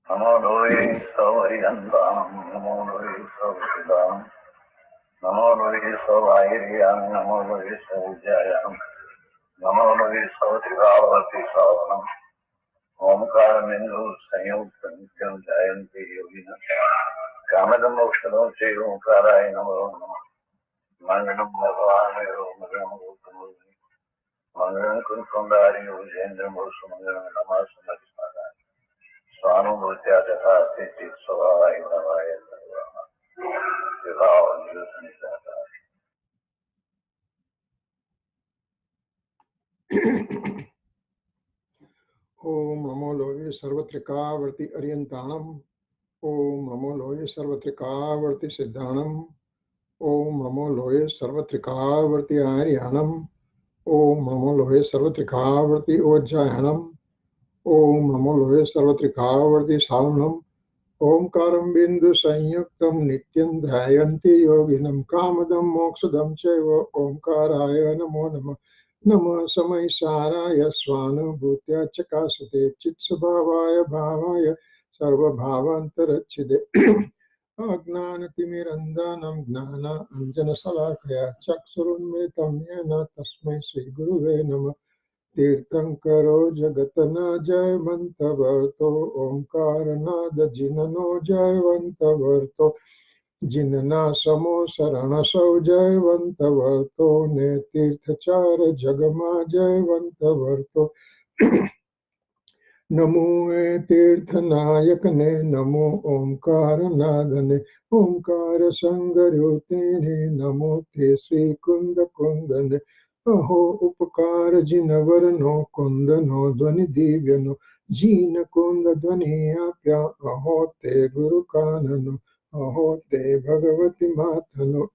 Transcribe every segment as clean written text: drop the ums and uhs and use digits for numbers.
Namo Doi Savariyandam, Namo Doi Savariyandam, Namo Doi Savariyam, Namo Doi Savariyam, Namo Doi Savariyavati Savanam, Omkara Mindu Sanyukta Nityam Jayanti Yogina, Kamadam Okshadam Sri Omkaraya Namo Namo, Mangalam Bhagavane Mangalam Uttamuni, Mangalam Kunkundari Ujendra Musu Mangalam Namasanatipara. Swanubhutya Jathati Chit Svavaya Navaya Sarvama Vibhava Nirusnisata. Om Namo Loye Sarvatrikavarti Aryantanam. Om Namo Loye Sarvatrikavarti Siddhanam. Om Namo Loye Sarvatrikavarti Aryanam. Om Namo Loye Sarvatrikavarti Ojjayanam. Om Namo Loye Sarvatrikavarti Savanam. Omkaram Bindu Sanyuktam Nityam Dhyayanti Yoginam Kamadam Moksadam Chaiva Omkaraya Namo Namah. Nama Samaysaraya Swanubhutya Chakasate Chitsabhavaya Bhavaya Sarva Bhavantarachide Agnanatimirandanam Gnana Anjana Salakaya Chaksurunmetam Yena Tasmai Sri Guruve Nama Tirthankaro Jagatana Jayvantavarto Omkaranada Jinano Jayvantavarto Jinana Samo Sarana Sau Jayvantavarto Ne Tirthachara Jagama Jayvantavarto Namo Tirthanayakane Namo Omkaranadane Omkara Sangarutene Namo Te Sri Kunda Kundane Aho Upakara Jinavarano Kundano Dvani Divyano Jina Kunda Dvani Apya Aho Te Guru Kanano Aho Te Bhagavati Matano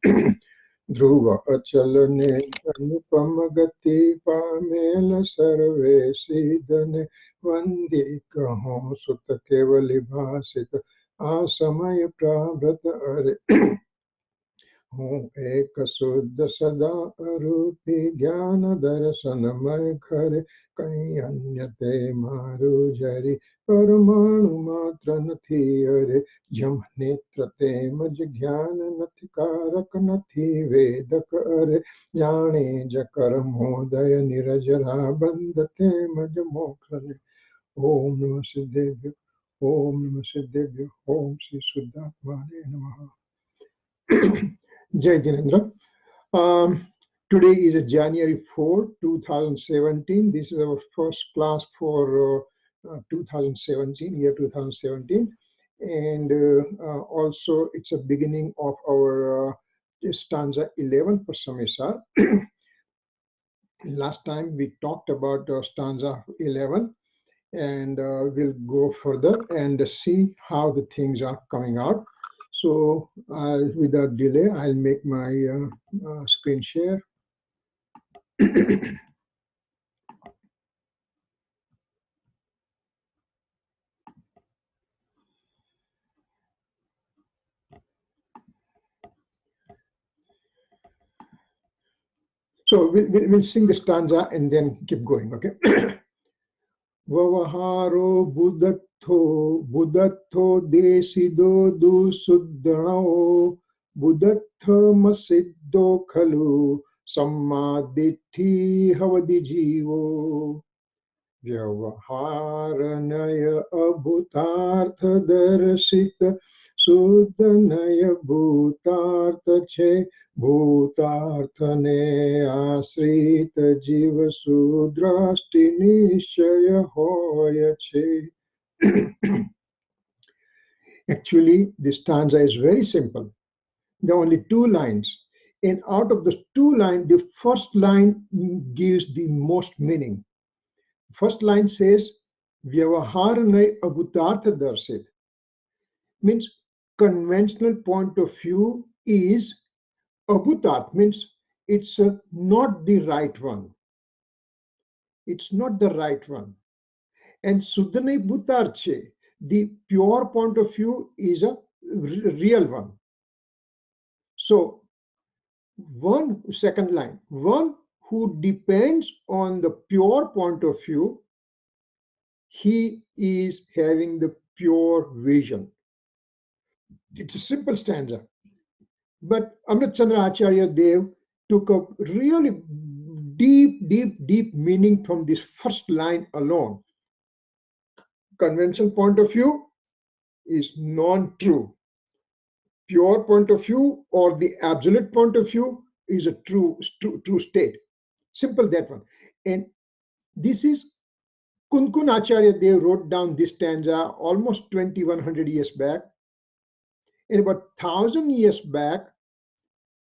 Dhruva Achalane Anupama Gati Pamela Sarve Siddhane Vande Kaho Sutta Kevali Bhasita Asamaya Prabhrata Are Hum Ek Suddha Sada Arupi Jnana Darasanamay Khare Kai Anyate Maru Jari Paramanu Matra Nathi Are Jam Netra Te Maj Jnana Nathi Karak Nathi Vedak Are Jane Jakar Modaya Nirajara Bandate Maj Mokshane Om Namah Siddhebhyo Om Namah Siddhebhyo Om Sri Suddhatmane Namaha. Jai Jinendra. Today is January 4, 2017. This is our first class for 2017, year 2017. And also it's a beginning of our stanza 11 for Samaysar. Last time we talked about stanza 11, and we'll go further and see how the things are coming out. So without delay, I'll make my screen share. So we'll sing the stanza and then keep going, okay? Vavaharo buddhatho desido du suddhano buddhathamasiddo khalu sammaditthi havadi jivo Vyavaharanaya abhutartha darshita Sudhanaya bhutartha che bhutarthane asrita jiva sudrashti nishaya hoya che. Actually, this stanza is very simple. There are only two lines. And out of the two lines, the first line gives the most meaning. First line says, Vyavaharanay abhutartha darshit. Means conventional point of view is abhutarth, means it's not the right one. It's not the right one. And Suddhanay bhutarche, the pure point of view is a real one. So second line, one who depends on the pure point of view, he is having the pure vision. It's a simple stanza, but Amrit Chandra Acharya Dev took a really deep meaning from this first line alone. Conventional point of view is non-true. Pure point of view or the absolute point of view is a true state. Simple, that one. And this is Kunkun Acharya Dev wrote down this stanza almost 2100 years back. And about 1000 years back,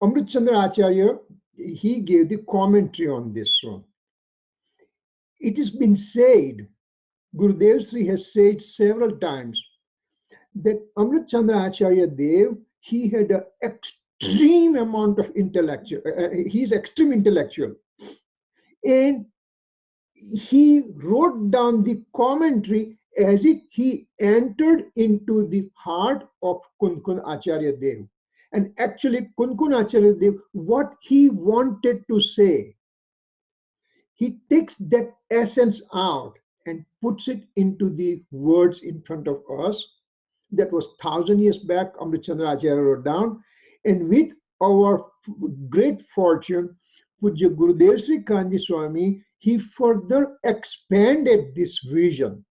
Amrit Chandra Acharya, he gave the commentary on this one. It has been said, Gurudev Sri has said several times, that Amrit Chandra Acharya Dev, he had an extreme amount of intellectual, he's extreme intellectual. And he wrote down the commentary as if he entered into the heart of Kunkun Acharya Dev. And actually, Kunkun Acharya Dev, what he wanted to say, he takes that essence out and puts it into the words in front of us. That was 1000 years back, Amrit Chandra Acharya wrote down. And with our great fortune, Pujya Gurudev Sri Kanji Swami, he further expanded this vision.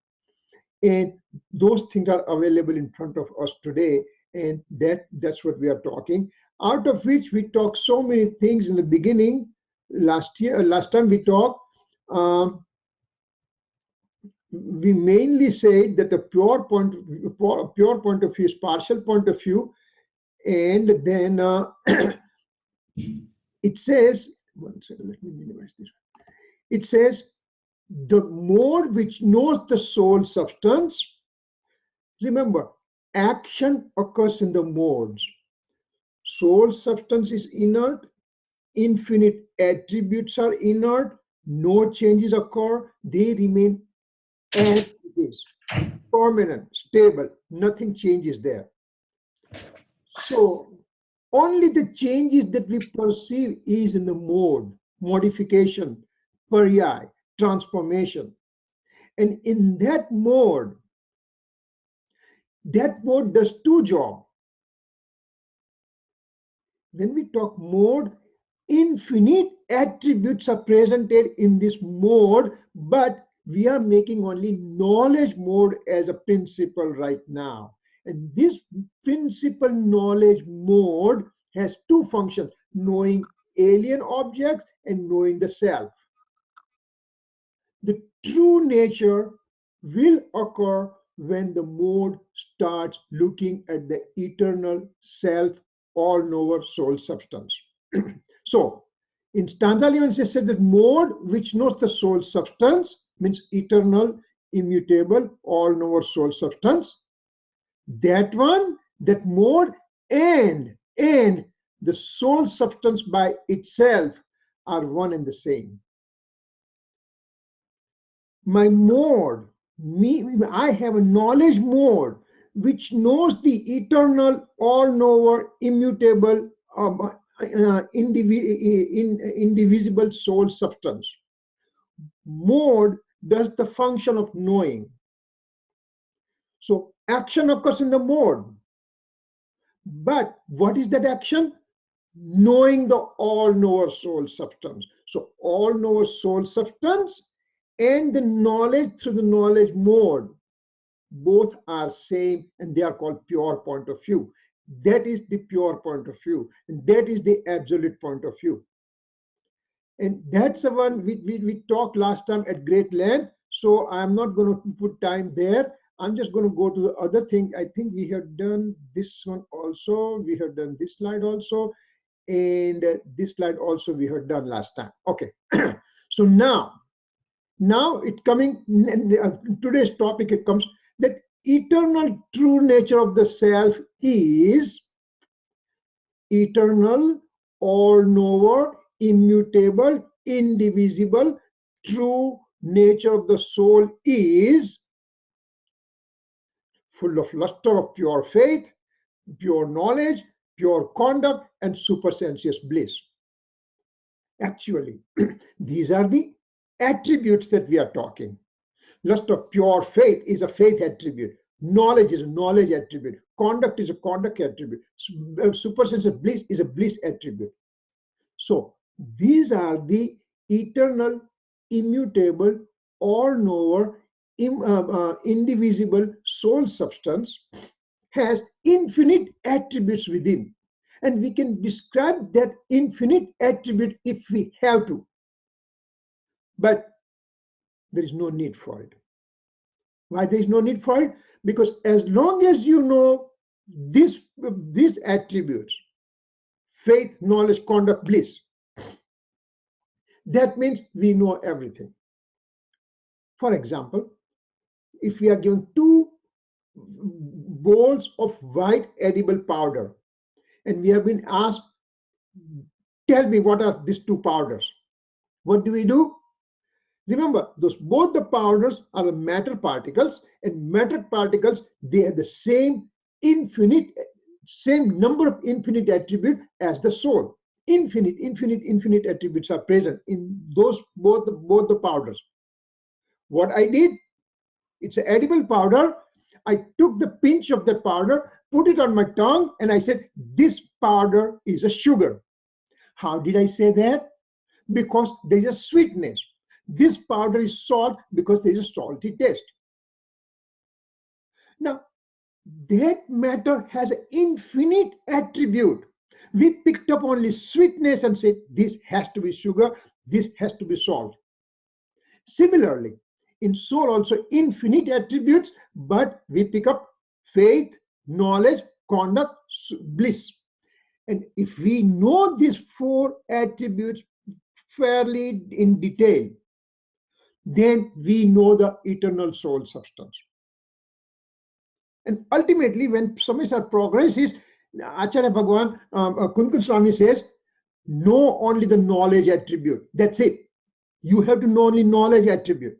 And those things are available in front of us today. And that's what we are talking. Out of which we talked so many things in the beginning. Last time we talked, we mainly said that the pure point of view is partial point of view. And then it says, one second, let me minimize this. It says, the mode which knows the soul substance. Remember, action occurs in the modes. Soul substance is inert, infinite attributes are inert, no changes occur, they remain as it is, permanent, stable, nothing changes there. So only the changes that we perceive is in the mode, modification, paryay, transformation. And in that mode does two jobs. When we talk mode, infinite attributes are presented in this mode, but we are making only knowledge mode as a principle right now. And this principle knowledge mode has two functions: knowing alien objects and knowing the self. The true nature will occur when the mode starts looking at the eternal self, all-knower soul substance. So, in stanza 11, it said that mode which knows the soul substance means eternal, immutable, all-knower soul substance. That mode and the soul substance by itself are one and the same. My mode, I have a knowledge mode which knows the eternal, all-knower, immutable, indivisible soul substance. Mode does the function of knowing. So action occurs in the mode. But what is that action? Knowing the all-knower soul substance. So all-knower soul substance and the knowledge through the knowledge mode, both are same, and they are called pure point of view. That is the pure point of view, and that is the absolute point of view. And that's the one we talked last time at great length, so I'm not going to put time there. I'm just going to go to the other thing. I think we have done this one also. We have done this slide also, and this slide also we have done last time. Okay, so now it coming, today's topic, it comes that eternal true nature of the self is eternal, all-knower, immutable, indivisible. True nature of the soul is full of luster of pure faith, pure knowledge, pure conduct, and supersensuous bliss. Actually, these are the attributes that we are talking. Lust of pure faith is a faith attribute. Knowledge is a knowledge attribute. Conduct is a conduct attribute. Supersense of bliss is a bliss attribute. So these are the eternal, immutable, all-knower, indivisible soul substance has infinite attributes within. And we can describe that infinite attribute if we have to. But there is no need for it. Why there is no need for it? Because as long as you know these attributes, faith, knowledge, conduct, bliss, that means we know everything. For example, if we are given 2 bowls of white edible powder, and we have been asked, tell me what are these 2 powders. What do? Remember, both the powders are matter particles, and matter particles, they have the same number of infinite attributes as the soul. Infinite attributes are present in both the powders. What I did, it's an edible powder. I took the pinch of that powder, put it on my tongue, and I said, this powder is a sugar. How did I say that? Because there is a sweetness. This powder is salt because there is a salty taste. Now, that matter has an infinite attribute. We picked up only sweetness and said, this has to be sugar, this has to be salt. Similarly, in soul also infinite attributes, but we pick up faith, knowledge, conduct, bliss. And if we know these 4 attributes fairly in detail, then we know the eternal soul substance. And ultimately, when Samaysar progresses, Acharya Bhagavan, Kunkun Swami says, know only the knowledge attribute. That's it. You have to know only knowledge attribute.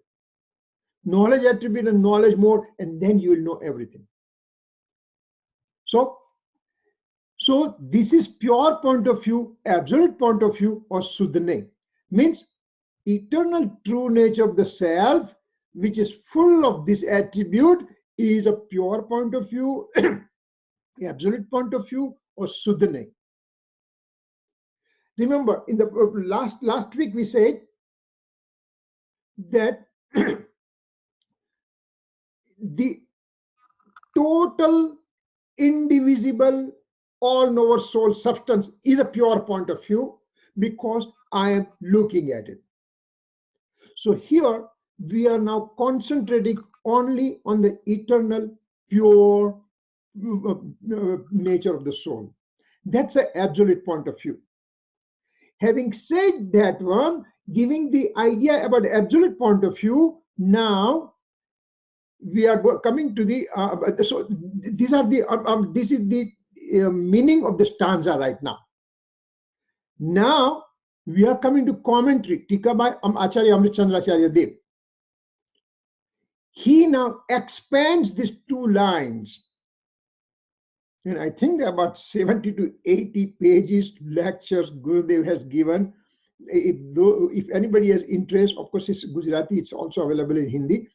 Knowledge attribute and knowledge more, and then you will know everything. So this is pure point of view, absolute point of view, or Swadhay. Means eternal true nature of the self, which is full of this attribute, is a pure point of view, absolute point of view, or Swadhay. Remember, in the last week we said that the total indivisible all-knower soul substance is a pure point of view because I am looking at it. So here we are now concentrating only on the eternal pure nature of the soul. That's an absolute point of view. Having said that one, giving the idea about the absolute point of view, now we are coming to the so these are the this is the meaning of the stanza right now. Now we are coming to commentary, Tika by Acharya Amrit Chandra Acharya Dev. He now expands these 2 lines, and I think there are about 70 to 80 pages lectures Gurudev has given. If anybody has interest, of course it's Gujarati, it's also available in Hindi.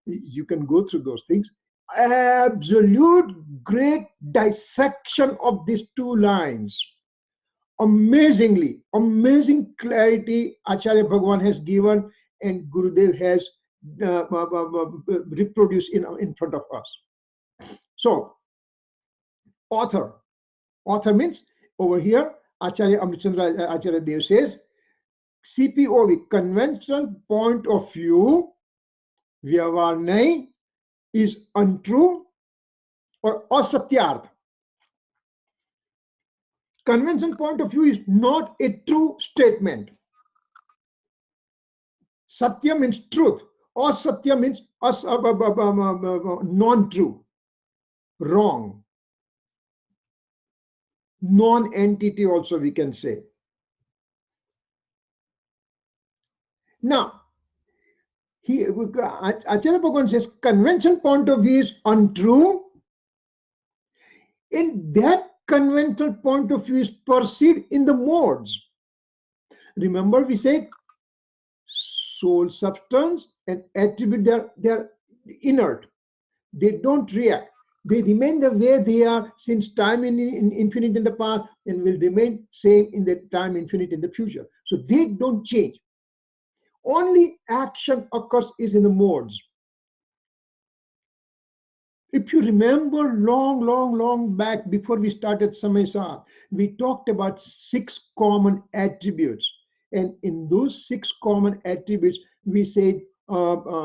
You can go through those things. Absolute great dissection of these 2 lines. Amazing clarity Acharya Bhagavan has given, and Gurudev has reproduced in front of us. So, author means over here, Acharya Amritchandra Acharya Dev says, CPOV, conventional point of view, Vyavahar nahi, is untrue or asatyarth. Conventional point of view is not a true statement. Satya means truth. Asatya means non-true, wrong, non-entity also we can say. Now, Acharya Bhagavan says conventional point of view is untrue. In that conventional point of view is perceived in the modes. Remember we said soul substance and attribute, they're inert. They don't react. They remain the way they are since time in infinite in the past and will remain same in the time infinite in the future. So they don't change. Only action occurs is in the modes. If you remember long back before we started Samaysar, we talked about 6 common attributes. And in those 6 common attributes, we said Vastutva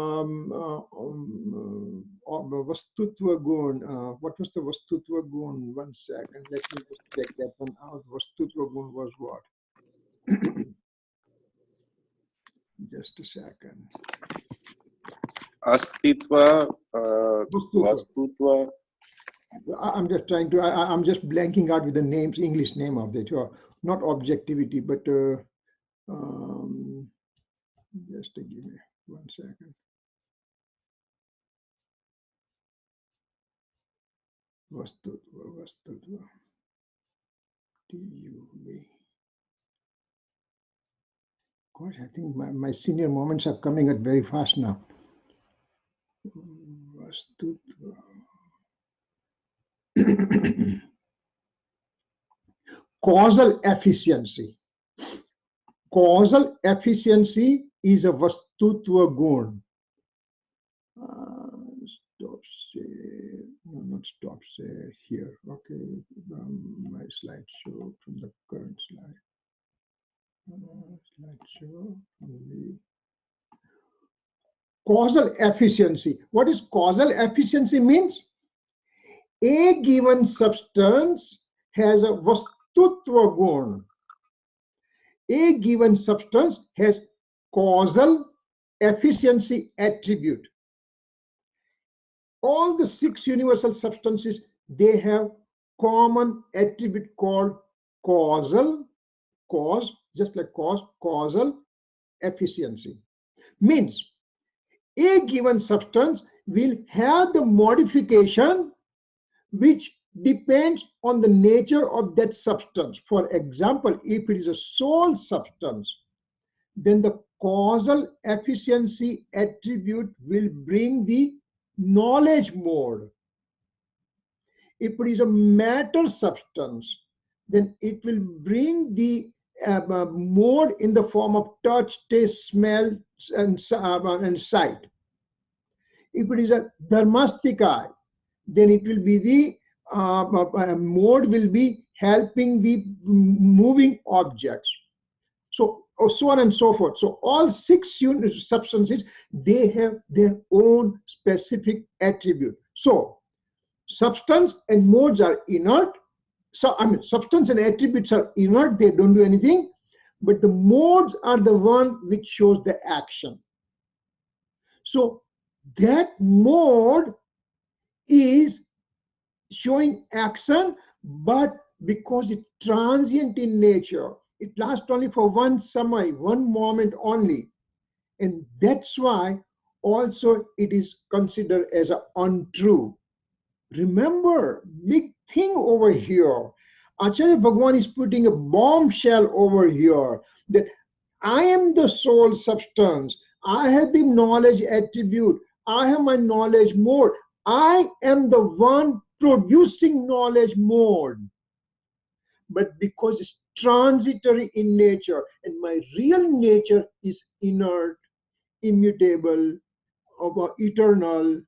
Gun. What was the Vastutva Gun? 1 second. Let me just check that one out. Vastutva Gun was what? Just a second. Astitva, Vastutva. Vastutva. I'm just trying to, I'm just blanking out with the names, English name of it. Not objectivity, but just to give me 1 second. Vastutva. TUV. Gosh, I think my senior moments are coming at very fast now. Vastutva. Causal efficiency. Causal efficiency is a Vastutva Gun. Stop share. No, not stop share here. Okay, my slideshow from the current slide. Slideshow from the causal efficiency. What is causal efficiency means? A given substance has a Vastutva Gun. A given substance has causal efficiency attribute. All the 6 universal substances, they have common attribute called causal, just like causal efficiency. Means a given substance will have the modification which depends on the nature of that substance. For example, if it is a sole substance, then the causal efficiency attribute will bring the knowledge mode. If it is a matter substance, then it will bring the mode in the form of touch, taste, smell, and sight. If it is a dharmastika, then it will be the mode will be helping the moving objects. So on and so forth. So all 6 substances, they have their own specific attribute. So substance and modes are inert. So substance and attributes are inert, they don't do anything, but the modes are the one which shows the action. So that mode is showing action, but because it's transient in nature, it lasts only for one samay, one moment only. And that's why also it is considered as a untrue. Remember, big thing over here. Acharya Bhagwan is putting a bombshell over here that I am the soul substance. I have the knowledge attribute. I have my knowledge mode. I am the one producing knowledge mode. But because it's transitory in nature and my real nature is inert, immutable, eternal,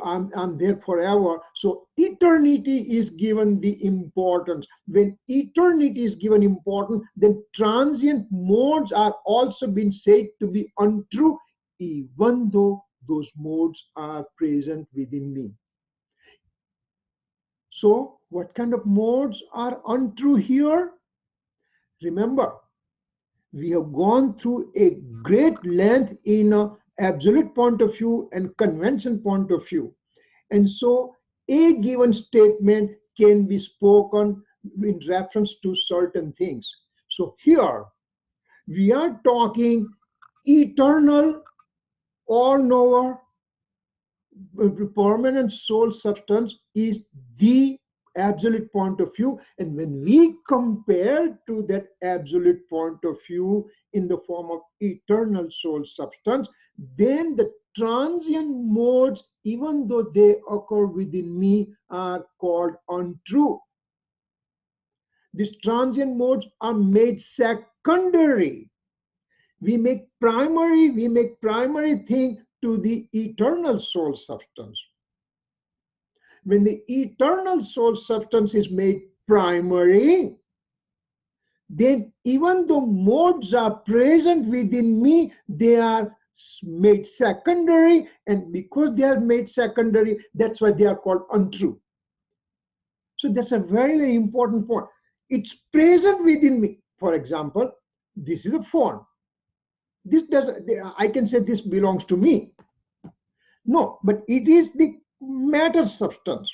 I'm there forever. So eternity is given the importance. When eternity is given importance, then transient modes are also been said to be untrue, even though those modes are present within me. So what kind of modes are untrue here? Remember, we have gone through a great length in an absolute point of view and convention point of view. And so a given statement can be spoken in reference to certain things. So here we are talking eternal, all-knower, permanent soul substance is the absolute point of view. And when we compare to that absolute point of view in the form of eternal soul substance, then the transient modes even though they occur within me, are called untrue. These transient modes are made secondary. We make primary thing to the eternal soul substance. When the eternal soul substance is made primary, then even though modes are present within me, they are made secondary, and because they are made secondary, that's why they are called untrue. So that's a very, very important point. It's present within me. For example, this is a phone. This does, I can say this belongs to me. No, but it is the matter substance.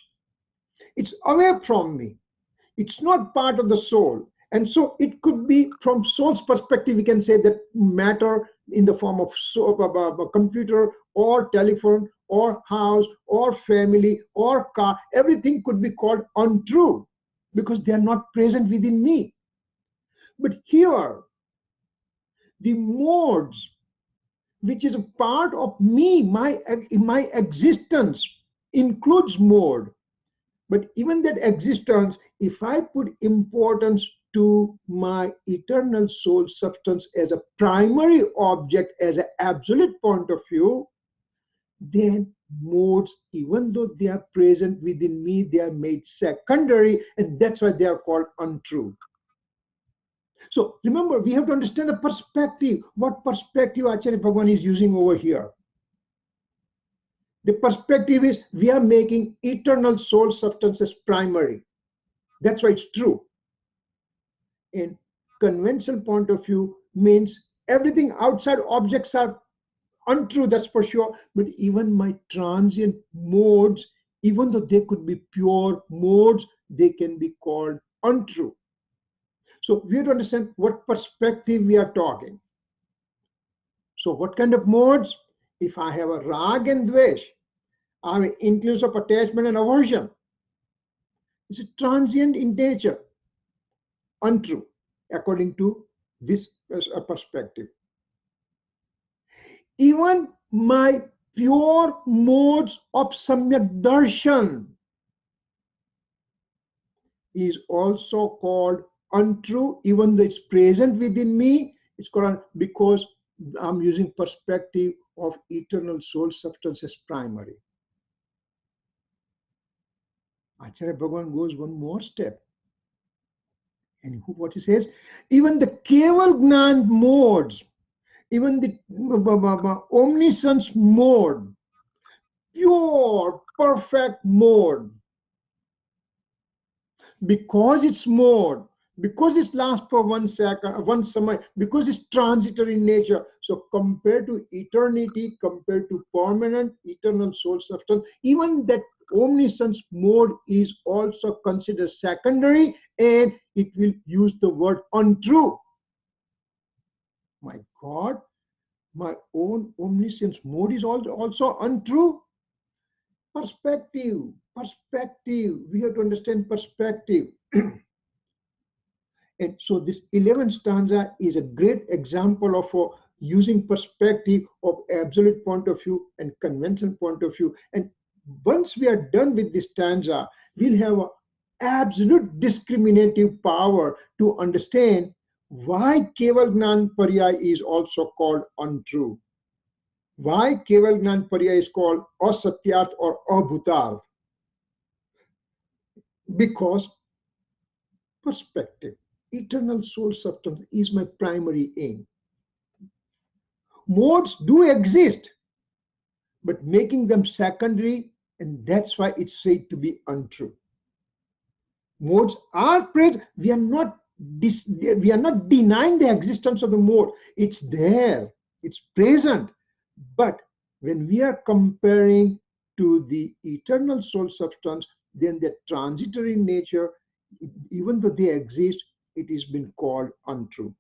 It's away from me. It's not part of the soul. And so it could be, from soul's perspective, we can say that matter in the form of a computer or telephone or house or family or car, everything could be called untrue because they are not present within me. But here, the modes, which is a part of me, my existence, includes mode. But even that existence, if I put importance to my eternal soul substance as a primary object, as an absolute point of view, then modes, even though they are present within me, they are made secondary, and that's why they are called untrue. So remember, we have to understand the perspective. What perspective Acharya Bhagavan is using over here? The perspective is we are making eternal soul substance as primary. That's why it's true. In conventional point of view means everything outside objects are untrue, that's for sure. But even my transient modes, even though they could be pure modes, they can be called untrue. So we have to understand what perspective we are talking. So what kind of modes? If I have a rag and dvesh, I have an inclusive of attachment and aversion. It's a transient in nature, untrue, according to this perspective. Even my pure modes of samyak darshan is also called untrue, even though it's present within me. It's called, because I'm using perspective of eternal soul substance as primary. Acharya Bhagavan goes one more step. And what he says, even the Keval Gnan modes, even the omniscience mode, pure, perfect mode, because it's mode, because it lasts for 1 second, 1 samay, because it's transitory in nature. So compared to eternity, compared to permanent eternal soul substance, even that omniscience mode is also considered secondary, and it will use the word untrue. My God, my own omniscience mode is also untrue. Perspective, we have to understand perspective. And so this 11th stanza is a great example of using perspective of absolute point of view and conventional point of view. And once we are done with this stanza, we'll have an absolute discriminative power to understand why Keval Gnan Parya is also called untrue. Why Keval Gnan Parya is called asatyarth or abhutarth? Because perspective, eternal soul substance is my primary aim. Modes do exist, but making them secondary, and that's why it's said to be untrue. Modes are present. We are not denying the existence of the mode. It's there, it's present. But when we are comparing to the eternal soul substance, then the transitory nature, even though they exist, it has been called untrue.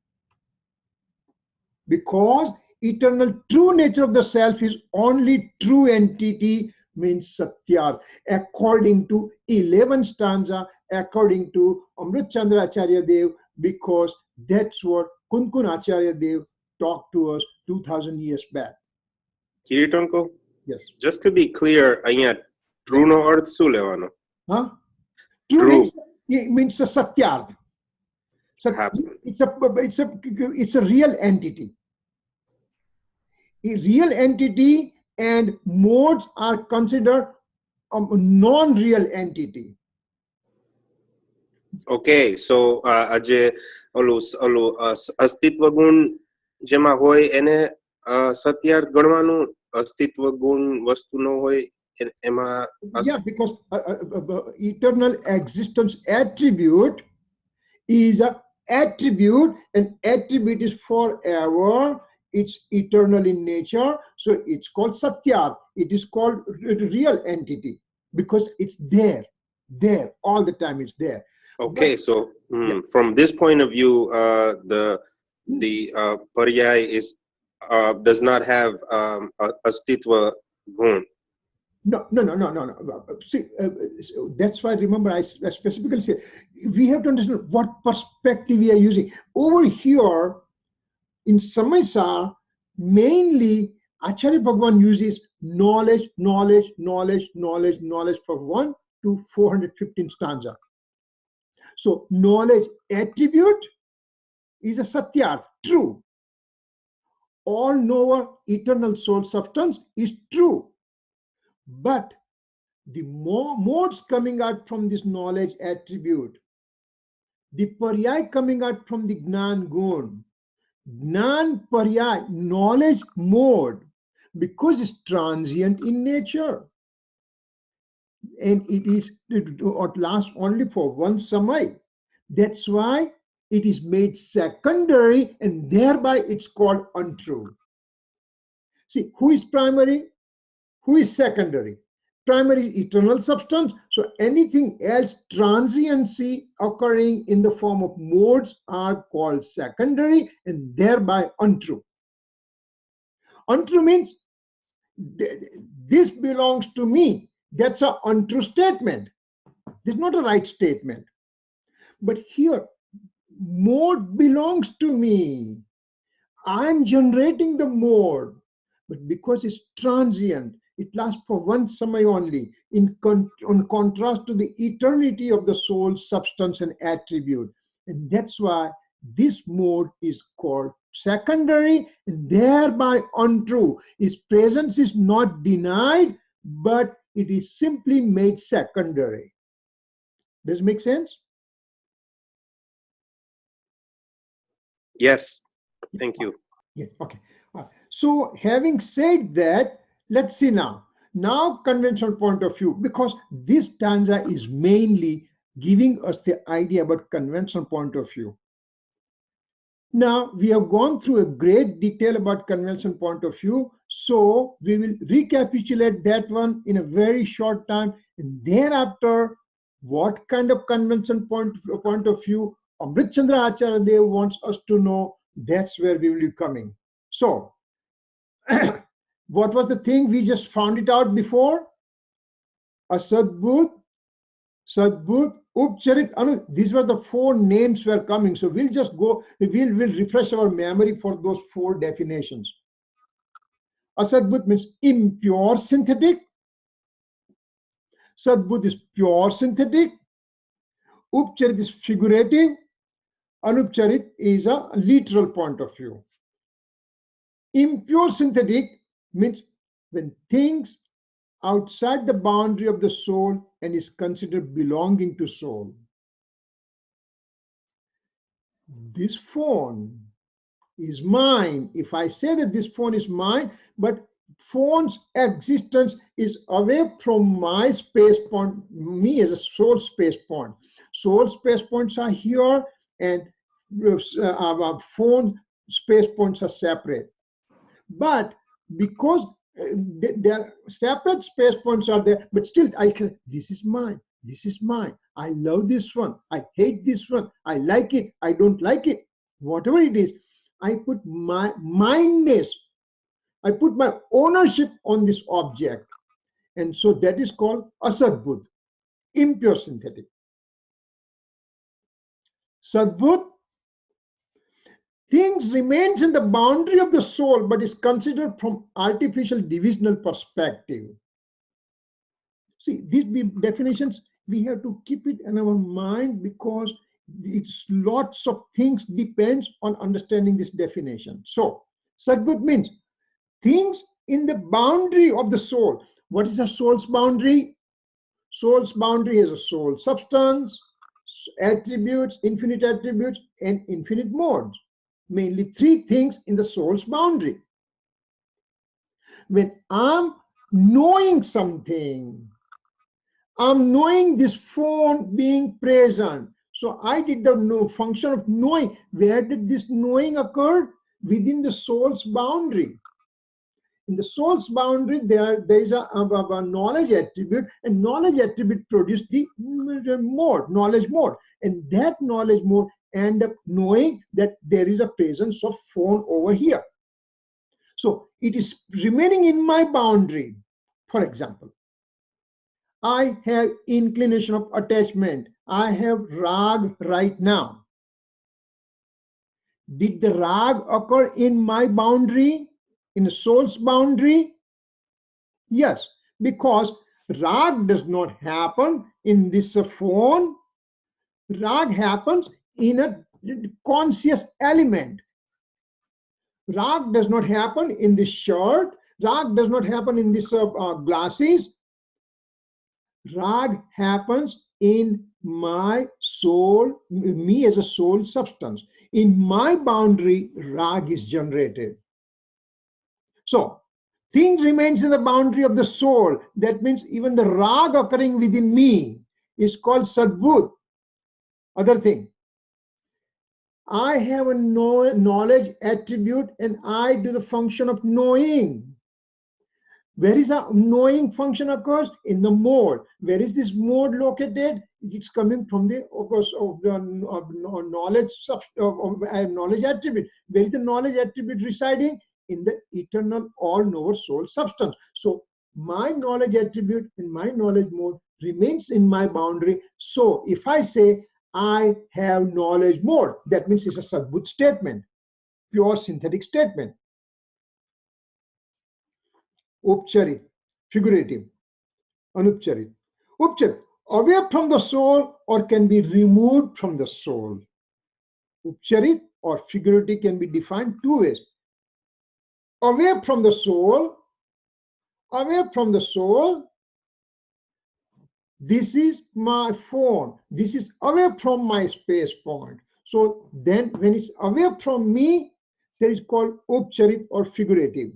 Because eternal true nature of the self is only true entity, means Satyar, according to 11th stanza, according to Amrit Chandra Acharya Dev, because that's what Kunkun Acharya Dev talked to us 2000 years back. Kirit uncle? Yes. Just to be clear, અહીંયા true નો અર્થ શું લેવાનો? Huh? True True. means a satyarth. It's a real entity. A real entity, and modes are considered a non-real entity. Okay, so આજે ઓલું અસ્તિત્વ ગુણ જેમાં હોય એને સત્યાર્થ ગણવાનું, અસ્તિત્વ ગુણ વસ્તુ નો હોય એમાં. Yeah, because eternal existence attribute is a attribute, and attribute is forever. It's eternal in nature, so it's called satyarth. It is called real entity because it's there all the time. It's there. Okay, but, so from this point of view, the paryay is does not have astitva gun. No. See, that's why, remember, I specifically said we have to understand what perspective we are using. Over here in Samaysar, mainly Acharya Bhagavan uses knowledge for 1 to 415 stanza. So knowledge attribute is a satyarth, true. All knower, eternal soul substance is true. But the modes coming out from this knowledge attribute, the paryay coming out from the gnan gun, gnan paryay, knowledge mode, because it's transient in nature, and it lasts only for one samay. That's why it is made secondary, and thereby it's called untrue. See, who is primary? Who is secondary? Primary is eternal substance. So anything else, transiency occurring in the form of modes, are called secondary, and thereby untrue. Untrue means this belongs to me. That's an untrue statement. This is not a right statement. But here, mode belongs to me. I'm generating the mode, but because it's transient, it lasts for one samay only, in contrast to the eternity of the soul, substance, and attribute. And that's why this mode is called secondary, and thereby untrue. Its presence is not denied, but it is simply made secondary. Does it make sense? Yes, thank you. Yeah, okay. So having said that, let's see now. Now, conventional point of view, because this stanza is mainly giving us the idea about conventional point of view. Now, we have gone through a great detail about conventional point of view, so we will recapitulate that one in a very short time, and thereafter, what kind of conventional point of view Amrit Chandra Acharya Dev wants us to know, that's where we will be coming. So, what was the thing we just found it out before? Asadbhut, Sadbhut, Upcharit, Anu. These were the 4 names were coming. So we'll just go, we'll refresh our memory for those 4 definitions. Asadbhut means impure synthetic. Sadbhut is pure synthetic. Upcharit is figurative. Anupcharit is a literal point of view. Impure synthetic means when things outside the boundary of the soul and is considered belonging to soul. This phone is mine. If I say that this phone is mine, but phone's existence is away from my space point, me as a soul space point. Soul space points are here, and phone space points are separate. But because their separate space points are there, but still I can, this is mine, this is mine, I love this one, I hate this one, I like it, I don't like it, whatever it is, I put my mindness, I put my ownership on this object, and so that is called asadbhut, impure synthetic. Sadbhut, things remains in the boundary of the soul, but is considered from artificial divisional perspective. See, these definitions, we have to keep it in our mind, because it's lots of things depends on understanding this definition. So, Sadbut means things in the boundary of the soul. What is a soul's boundary? Soul's boundary is a soul substance, attributes, infinite attributes, and infinite modes. Mainly three things in the soul's boundary. When I'm knowing something, I'm knowing this phone being present. So I did the function of knowing. Where did this knowing occur? Within the soul's boundary. In the soul's boundary, there is a knowledge attribute, and knowledge attribute produce the mode, knowledge mode. And that knowledge mode end up knowing that there is a presence of phone over here. So it is remaining in my boundary. For example, I have inclination of attachment. I have rag right now. Did the rag occur in my boundary, in the soul's boundary? Yes, because rag does not happen in this phone. Rag happens in a conscious element. Rag does not happen in this shirt. Rag does not happen in this glasses. Rag happens in my soul, me as a soul substance. In my boundary, rag is generated. So, thing remains in the boundary of the soul. That means even the rag occurring within me is called sadbut. Other thing, I have a knowledge attribute, and I do the function of knowing. Where is the knowing function occurs? In the mode. Where is this mode located? It's coming from the, of course, of the knowledge attribute. Where is the knowledge attribute residing? In the eternal all-knower soul substance. So my knowledge attribute in my knowledge mode remains in my boundary. So if I say I have knowledge mode, that means it's a sadbut statement, pure synthetic statement. Upcharit, figurative, anupcharit. Upcharit, away from the soul or can be removed from the soul. Upcharit or figurative can be defined two ways. Away from the soul, this is my phone. This is away from my space point. So then when it's away from me, that is called upcharit or figurative.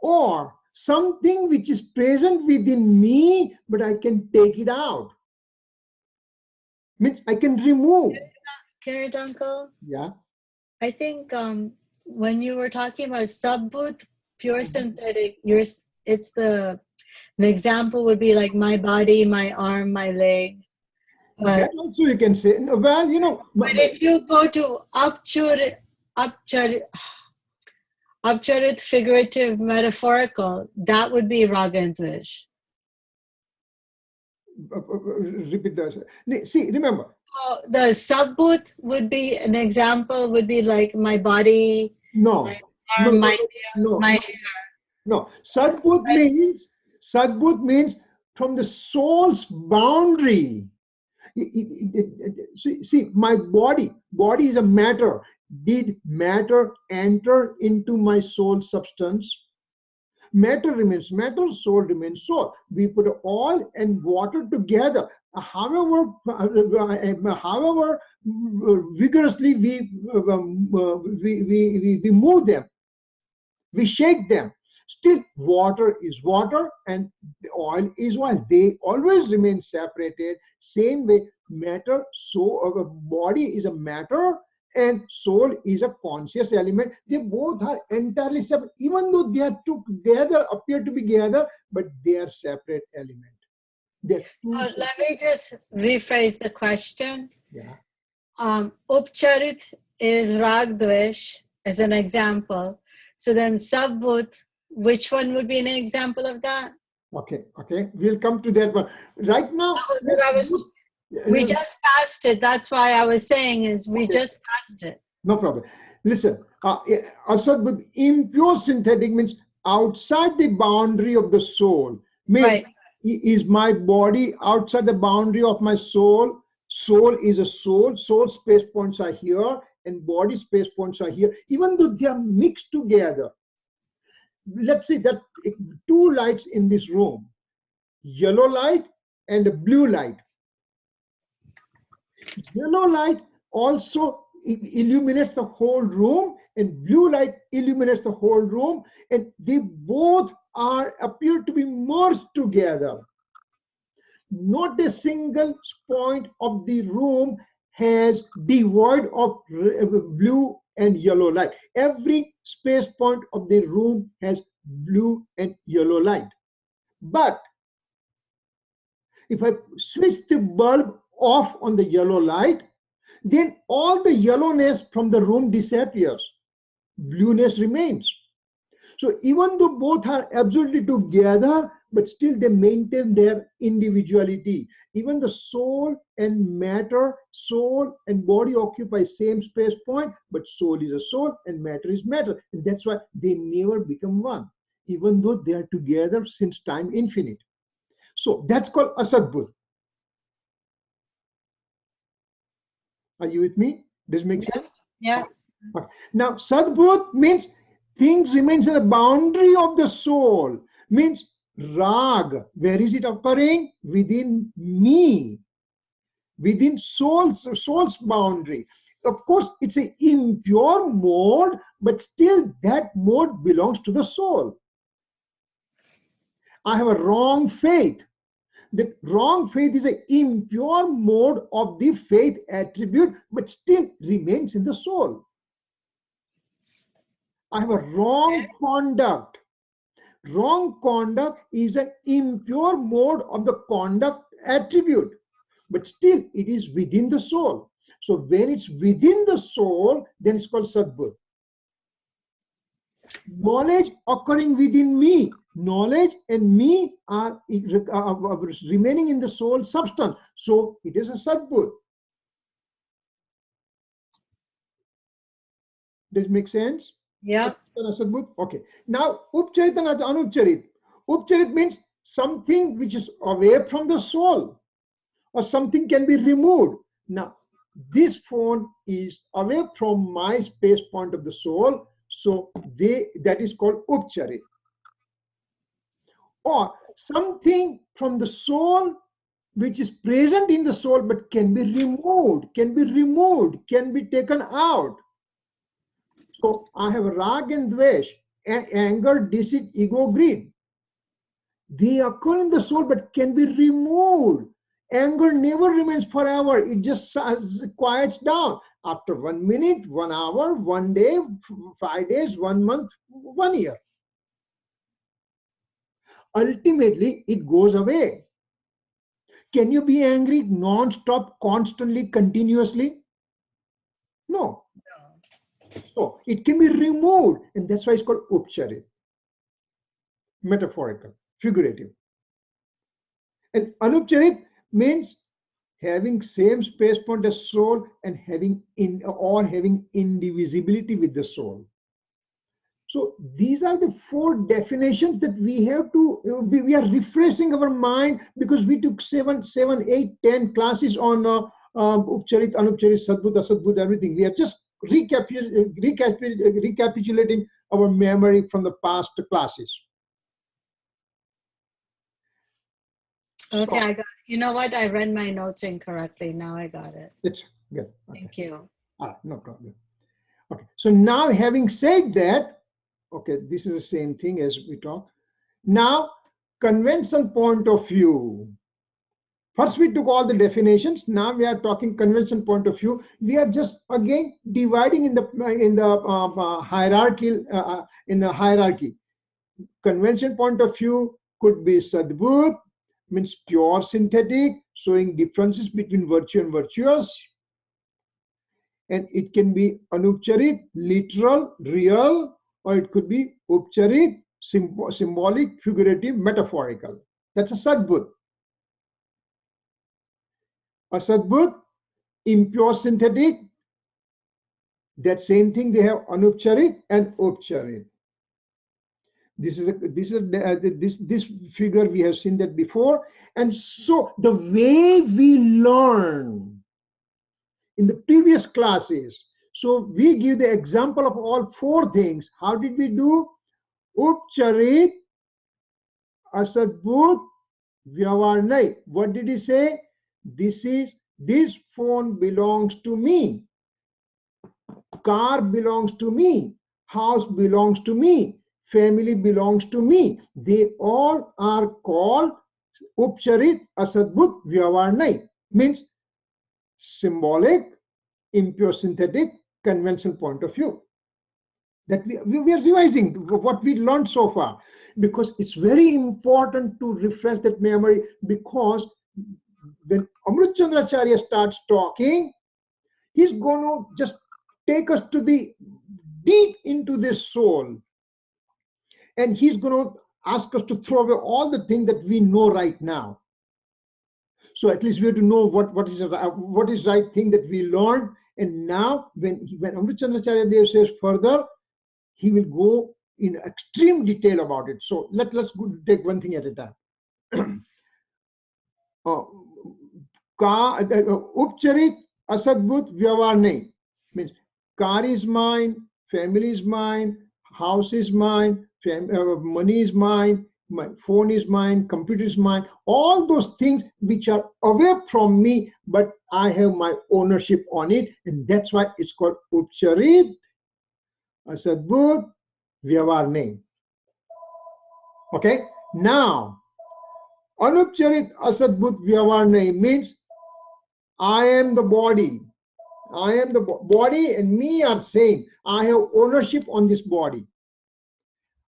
Or something which is present within me, but I can take it out. Means I can remove. Kirit, uncle? Yeah. I think when you were talking about sadbut, pure synthetic, it's an example would be like my body, my arm, my leg. That also you can say. Well, you know. But if you go to Upcharit, figurative, metaphorical, that would be raga and dvesh. Repeat that. See, remember. The sadbut would be an example, would be like my body, my arm, my hair. No. Sadbut means from the soul's boundary. See, my body is a matter. Did matter enter into my soul substance? Matter remains matter, soul remains soul. We put oil and water together. However vigorously we move them, we shake them. Still, water is water and oil is oil. They always remain separated. Same way, matter, so body is a matter and soul is a conscious element. They both are entirely separate, even though they are together, appear to be together, but they are separate elements. Let me just rephrase the question. Yeah. Upcharit is rag dvesh as an example. So then sadbut, which one would be an example of that? Okay. We'll come to that one. Right now, we just passed it. That's why I was saying is we just passed it. No problem. Listen, asad, impure synthetic means outside the boundary of the soul. Means, Right. is my body outside the boundary of my soul? Soul is a soul. Soul space points are here, and body space points are here. Even though they are mixed together. Let's say that two lights in this room, yellow light and a blue light. Yellow light also illuminates the whole room, and blue light illuminates the whole room, and they both appear to be merged together. Not a single point of the room has devoid of blue and yellow light. Every space point of the room has blue and yellow light. But if I switch the bulb off on the yellow light, then all the yellowness from the room disappears. Blueness remains. So even though both are absolutely together, but still they maintain their individuality. Even the soul and matter, soul and body occupy same space point, but soul is a soul and matter is matter. And that's why they never become one, even though they are together since time infinite. So that's called asadbud. Are you with me? Does it make sense? Yeah. Okay. Now, sadbud means things remains in the boundary of the soul. Means rag, where is it occurring? Within me, within soul's boundary. Of course, it's an impure mode, but still that mode belongs to the soul. I have a wrong faith. The wrong faith is an impure mode of the faith attribute, but still remains in the soul. I have a wrong conduct. Wrong conduct is an impure mode of the conduct attribute, but still it is within the soul. So when it's within the soul, then it's called sadbud. Knowledge occurring within me. Knowledge and me are remaining in the soul substance. So it is a sadbud. Does it make sense? Yeah. Okay. Now, upcharit and anupcharit. Upcharit means something which is away from the soul, or something can be removed. Now, this phone is away from my space point of the soul, so that is called upcharit. Or something from the soul which is present in the soul but can be removed, can be taken out. So I have rag and dvesh, anger, deceit, ego, greed. They occur in the soul but can be removed. Anger never remains forever. It just quiets down after 1 minute, 1 hour, 1 day, 5 days, 1 month, 1 year. Ultimately, it goes away. Can you be angry non-stop, constantly, continuously? No. So it can be removed, and that's why it's called upcharit. Metaphorical, figurative. And anupcharit means having same space point as soul and having indivisibility with the soul. So these are the 4 definitions that we have to, we are refreshing our mind, because we took 7, 8, 10 classes on upcharit, anupcharit, sadbud, asadbud, everything. We are just recapitulating our memory from the past classes. Okay, I got it. You know what? I read my notes incorrectly. Now I got it. It's good. Okay. Thank you. No problem. Okay, so now having said that, okay, this is the same thing as we talked. Now, conventional point of view. First, we took all the definitions. Now we are talking convention point of view. We are just again dividing in the hierarchy. Convention point of view could be sadbud, means pure synthetic, showing differences between virtue and virtuous. And it can be anupcharit, literal, real, or it could be upcharit, symbolic, figurative, metaphorical. That's a sadbud. Asadbud, impure synthetic, That same thing they have Anupcharit and Upcharit. This figure we have seen that before. And so the way we learn in the previous classes, so we give the example of all four things. How did we do? Upcharit, Asadbhut, Vyavarnai. What did he say? This phone belongs to me. Car belongs to me. House belongs to me. Family belongs to me. They all are called Upcharit, Asadbhut, Vyavarnai. Means symbolic, impure synthetic, conventional point of view. That we are revising what we learned so far, because it's very important to refresh that memory, because when Amrit Chandracharya starts talking, he's going to just take us to the deep into the soul, and he's going to ask us to throw away all the things that we know right now. So at least we have to know what is right thing that we learned. And now when Amrit Chandracharya Dev says further, he will go in extreme detail about it. So let's go take one thing at a time. Upcharit, Asadbhut, Vyavarnai. Means car is mine, family is mine, house is mine, money is mine, my phone is mine, computer is mine. All those things which are away from me, but I have my ownership on it, and that's why it's called Upcharit, Asadbhut, Vyavarnai. Okay, now Anupcharit, Asadbhut, Vyavarnai means I am the body. I am the body, and me are same. I have ownership on this body.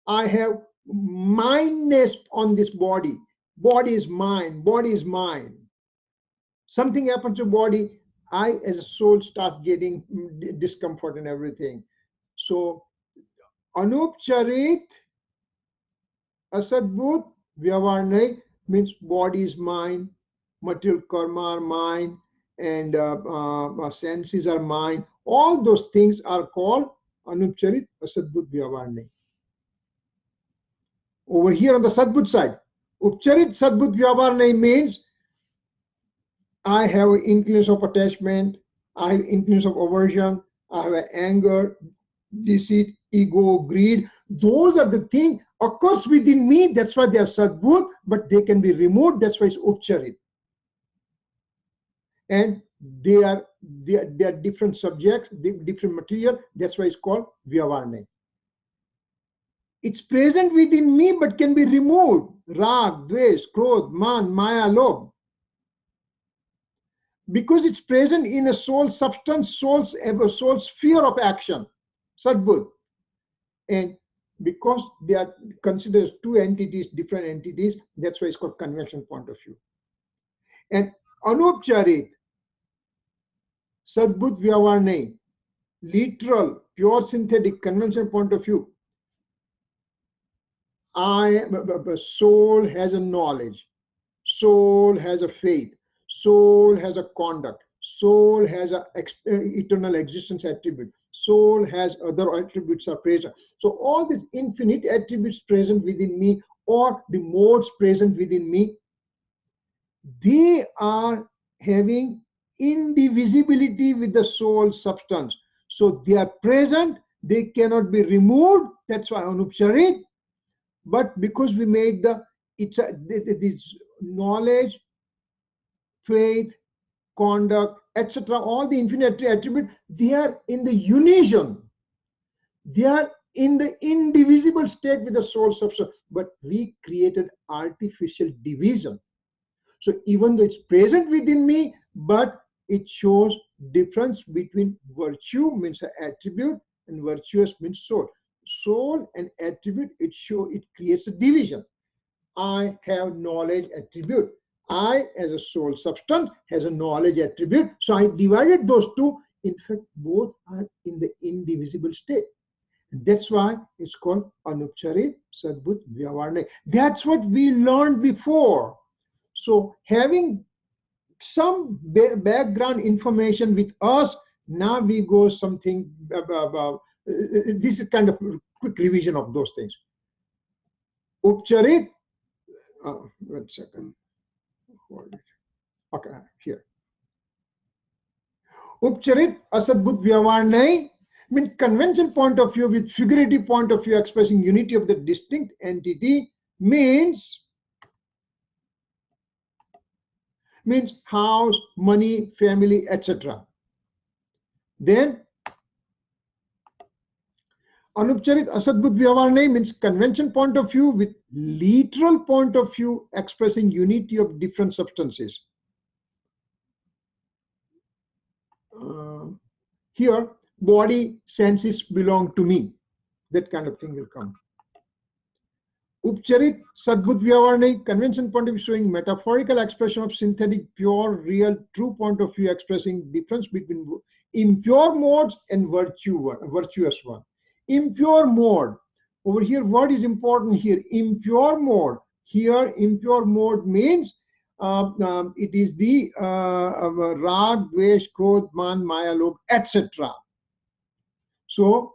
I have mindness on this body. Body is mine. Body is mine. Something happens to body, I as a soul starts getting discomfort and everything. So Anupcharit, Asadbhut, Vyavarnai means body is mine, material karma are mine, and senses are mine. All those things are called Anupcharit, Asadbhut, Vyavarnai. Over here on the Sadbhut side, Upcharit, Sadbhut, Vyavarnai means I have inclination of attachment, I have inclination of aversion, I have anger, deceit, ego, greed. Those are the things occurs within me. That's why they are Sadbhut, but they can be removed. That's why it's Upcharit. And they are different subjects, different material. That's why it's called Vyavarnai. It's present within me, but can be removed. Rag, Dvesh, Krodh, Man, Maya, Lobh. Because it's present in a soul substance, soul sphere of action, Sadbhut. And because they are considered two entities, different entities, that's why it's called conventional point of view. And Anupcharit, Sadbhut, Vyavarnai, literal, pure synthetic, conventional point of view. Soul has a knowledge, soul has a faith, soul has a conduct, soul has a eternal existence attribute, soul has other attributes are present. So all these infinite attributes present within me, or the modes present within me, they are having indivisibility with the soul substance. So they are present, they cannot be removed. That's why Anupcharit. But because we made this knowledge, faith, conduct, etc., all the infinite attributes, they are in the unison. They are in the indivisible state with the soul substance. But we created artificial division. So even though it's present within me, but it shows difference between virtue means an attribute and virtuous means soul. Soul and attribute, it creates a division. I have knowledge attribute. I as a soul substance has a knowledge attribute. So I divided those two. In fact, both are in the indivisible state. And that's why it's called Anupcharit, Sadbhut, Vyavarnai. That's what we learned before. So having some background information with us, Now we go something about, this is kind of quick revision of those things. Upcharit, 1 second, hold it. Okay, here. Upcharit asadbhut vyavahar nahi means convention point of view with figurative point of view expressing unity of the distinct entity means house, money, family, etc. Then Anupcharit asadbhut vyavahar nahi means convention point of view with literal point of view expressing unity of different substances. Here, body, senses belong to me. That kind of thing will come. Upcharit sadbhut vyavahar nahi, convention point of view showing metaphorical expression of synthetic, pure, real, true point of view expressing difference between impure modes and virtuous one. Impure mode. Over here, what is important here? Impure mode. Here, impure mode means it is the rag, dvesh, krodh, man, maya, lobh, etc. So,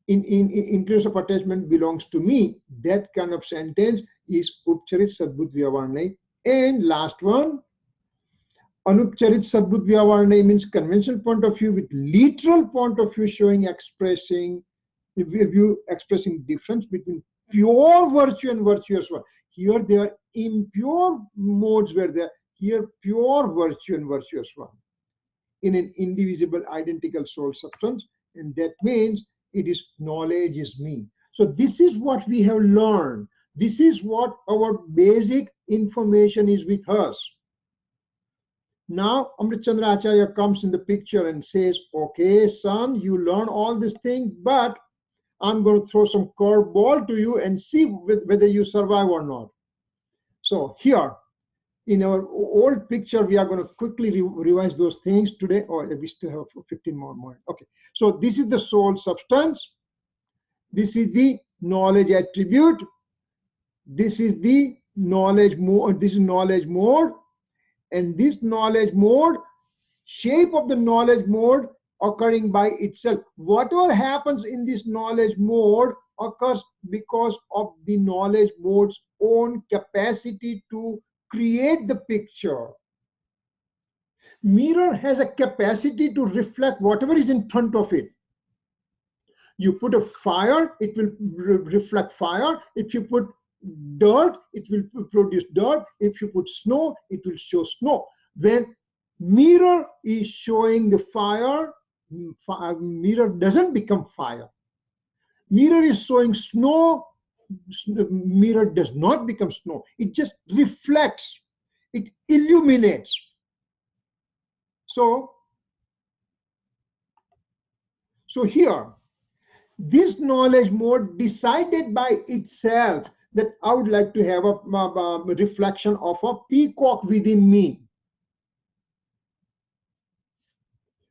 in case of attachment belongs to me, that kind of sentence is upcharit sadbhut vyavahar nahi. And last one, anupcharit sadbhut vyavahar nahi means conventional point of view with literal point of view showing expressing difference between pure virtue and virtuous one. Here there are impure modes where there, here pure virtue and virtuous one in an indivisible identical soul substance, and that means it is knowledge is me. So this is what we have learned. This is what our basic information is with us. Now Amrit Chandra Acharya comes in the picture and says, okay son, you learn all these things, but I'm going to throw some curveball to you and see whether you survive or not. So here, in our old picture, we are going to quickly revise those things today. Oh, we still have 15 more minutes. Okay. So this is the soul substance. This is the knowledge attribute. This is the knowledge mode. This is knowledge mode. And this knowledge mode, shape of the knowledge mode occurring by itself. Whatever happens in this knowledge mode occurs because of the knowledge mode's own capacity to create the picture. Mirror has a capacity to reflect whatever is in front of it. You put a fire, it will reflect fire. If you put dirt, it will produce dirt. If you put snow, it will show snow. When mirror is showing the fire, mirror doesn't become fire. Mirror is showing snow, mirror does not become snow. It just reflects, it illuminates. So here, this knowledge mode decided by itself that I would like to have a reflection of a peacock within me.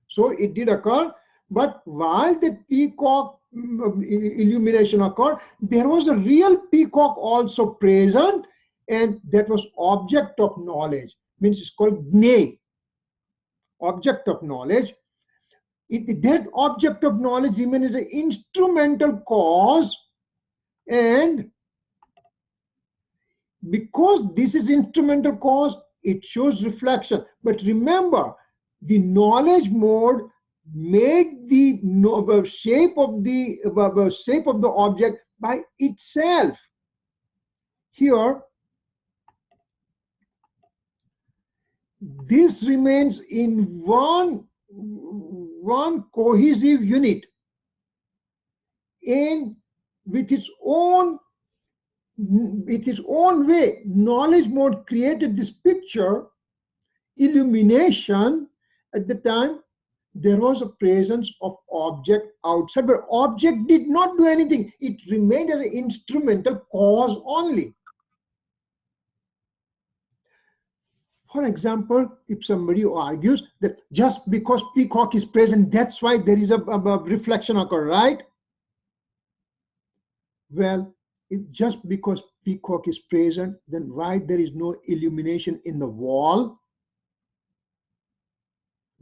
So it did occur, but while the peacock illumination occurred, there was a real peacock also present, and that was object of knowledge. Means it's called gnay, object of knowledge. That object of knowledge remains an instrumental cause, and because this is instrumental cause, it shows reflection. But remember, the knowledge mode made the shape of the object by itself. Here, this remains in one cohesive unit, and with its own way. Knowledge mode created this picture, illumination. At the time, there was a presence of object outside, but object did not do anything. It remained as an instrumental cause only. For example, if somebody argues that just because peacock is present, that's why there is a reflection occur, right? Well, just because peacock is present, then why there is no illumination in the wall?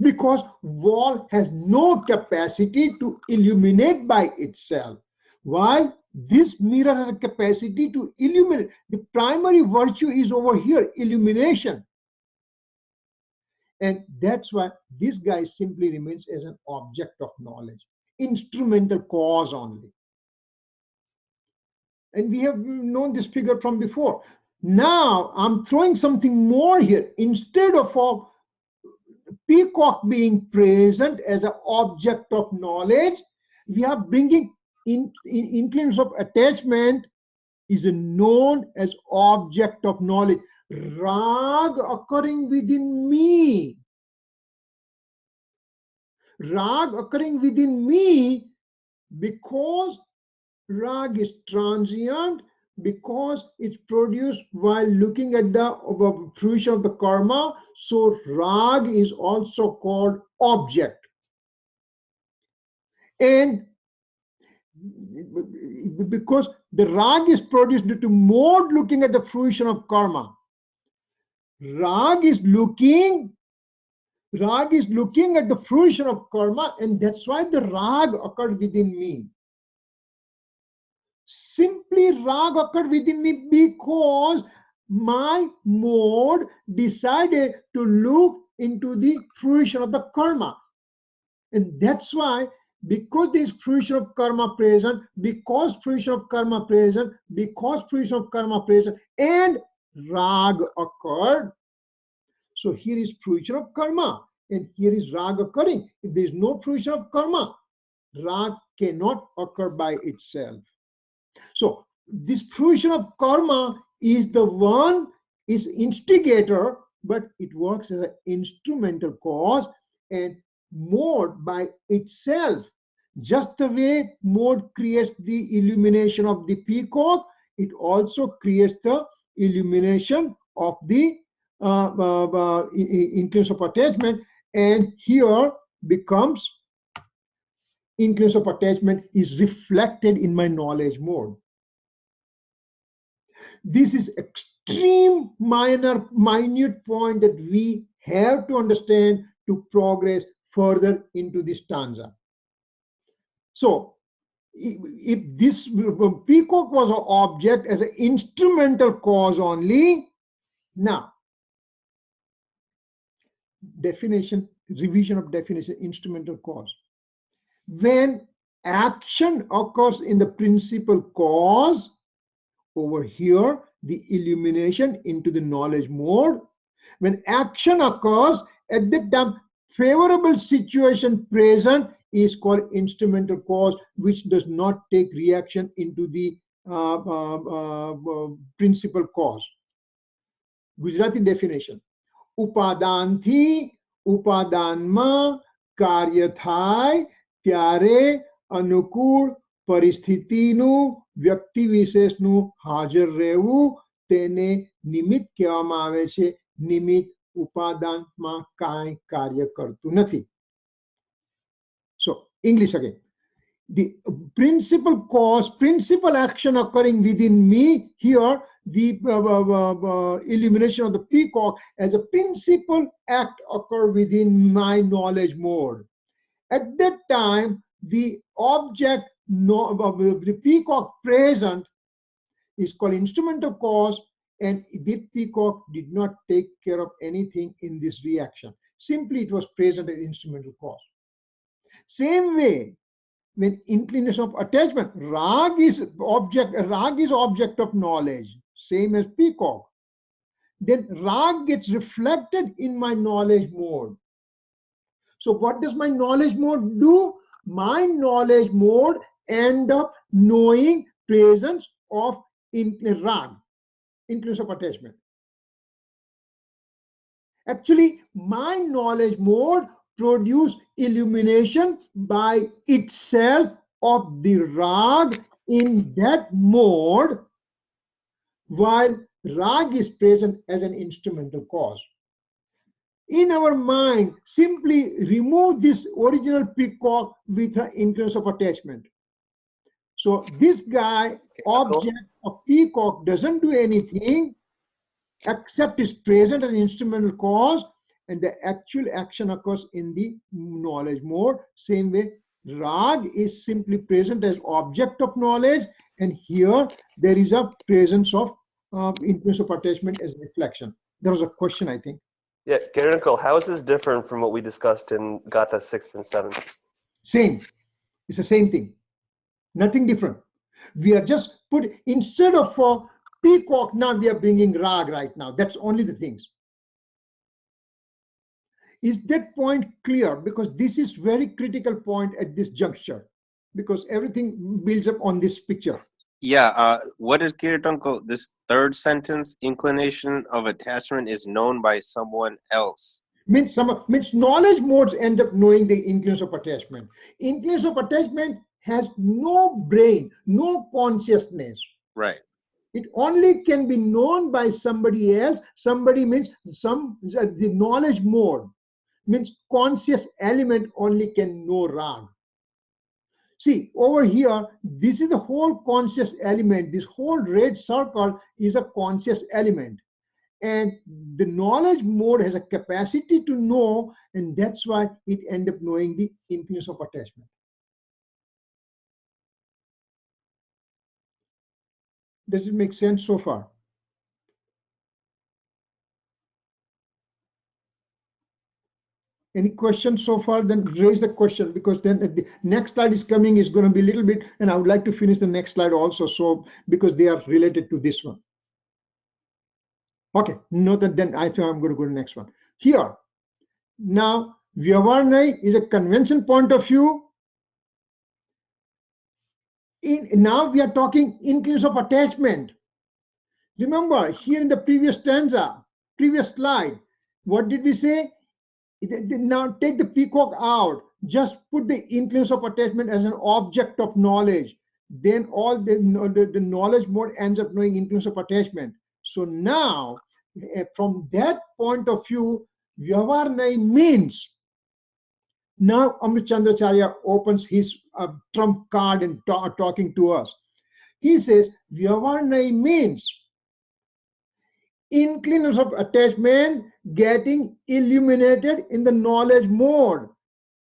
because wall has no capacity to illuminate by itself, while this mirror has a capacity to illuminate. The primary virtue is over here, illumination. And that's why this guy simply remains as an object of knowledge, instrumental cause only. And we have known this figure from before. Now I'm throwing something more here. Instead of a peacock being present as an object of knowledge, we are bringing in influence of attachment is known as object of knowledge. Rag occurring within me. Rag occurring within me because rag is transient, because it's produced while looking at the fruition of the karma. So rag is also called object. And because the rag is produced due to mode looking at the fruition of karma, rag is looking at the fruition of karma, and that's why the rag occurred within me. Simply rag occurred within me because my mode decided to look into the fruition of the karma. And that's why, because there is fruition of karma present, because fruition of karma present, and rag occurred. So here is fruition of karma, and here is rag occurring. If there is no fruition of karma, rag cannot occur by itself. So this fruition of karma is the one, is instigator, but it works as an instrumental cause, and mode by itself, just the way mode creates the illumination of the peacock, it also creates the illumination of the influence of attachment, and here becomes influence of attachment is reflected in my knowledge mode. This is extreme minute point that we have to understand to progress further into this stanza. So if this peacock was an object as an instrumental cause only, now definition, revision of definition, instrumental cause. When action occurs in the principal cause, over here the illumination into the knowledge mode, when action occurs at the time, favorable situation present is called instrumental cause, which does not take reaction into the principal cause. Gujarati definition: ઉપાદાન થી ઉપાદાનમાં કાર્ય થાય ત્યારે અનુકૂળ પરિસ્થિતિનું વ્યક્તિ વિશેષનું હાજર રહેવું તેને નિમિત્ત કહેવામાં આવે છે. નિમિત્ત ઉપાદાનમાં કાંઈ કાર્ય કરતું નથી. So English again. The principal cause, principal action occurring within me, here the illumination of the peacock as a principal act occur within my knowledge mode. At that time, the object, the peacock present is called instrumental cause, and the peacock did not take care of anything in this reaction. Simply it was present as instrumental cause. Same way, when inclination of attachment, rag is object of knowledge, same as peacock. Then rag gets reflected in my knowledge mode. So what does my knowledge mode do? My knowledge mode end up knowing presence of rag, inclination of attachment. Actually, my knowledge mode produce illumination by itself of the rag in that mode, while rag is present as an instrumental cause. In our mind, simply remove this original peacock with an influence of attachment. So this guy, object of peacock, doesn't do anything except is present as an instrumental cause, and the actual action occurs in the knowledge mode. Same way, rag is simply present as object of knowledge, and here there is a presence of influence of attachment as reflection. There was a question, I think. Yeah, Kirit, how is this different from what we discussed in Gatha 6th and 7th? Same. It's the same thing. Nothing different. We are just put, instead of peacock, now we are bringing rag right now. That's only the things. Is that point clear? Because this is very critical point at this juncture, because everything builds up on this picture. Yeah, what is Kirit uncle? This third sentence, inclination of attachment is known by someone else. Means knowledge modes end up knowing the inclination of attachment. Inclination of attachment has no brain, no consciousness. Right. It only can be known by somebody else. Somebody means the knowledge mode, means conscious element only can know rag. See, over here, this is the whole conscious element. This whole red circle is a conscious element. And the knowledge mode has a capacity to know, and that's why it ends up knowing the inclination of attachment. Does it make sense so far? Any questions so far? Then raise the question, because then the next slide is coming, is going to be a little bit, and I would like to finish the next slide also, so because they are related to this one. Okay, noted. Then I think I'm going to go to the next one. Here, now, Vyavarnai is a convention point of view. Now we are talking inclination of attachment. Remember, here in the previous stanza, previous slide, what did we say? Now take the peacock out. Just put the inclination of attachment as an object of knowledge. Then all the knowledge mode ends up knowing inclination of attachment. So now, from that point of view, Vyavarnai means, now Amrit Chandracharya opens his trump card and talking to us. He says, Vyavarnai means inclination of attachment getting illuminated in the knowledge mode,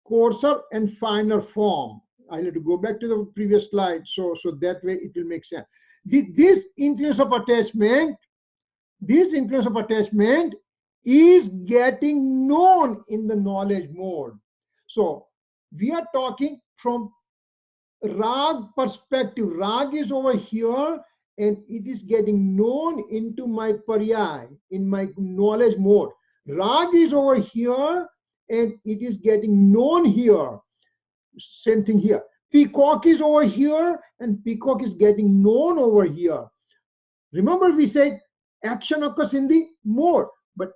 coarser and finer form. I'll have to go back to the previous slide, so that way it will make sense. This inclination of attachment is getting known in the knowledge mode. So we are talking from rag perspective. Rag is over here, and it is getting known into my paryay, in my knowledge mode. Rag is over here, and it is getting known here. Same thing here. Peacock is over here, and peacock is getting known over here. Remember, we said action occurs in the mode, but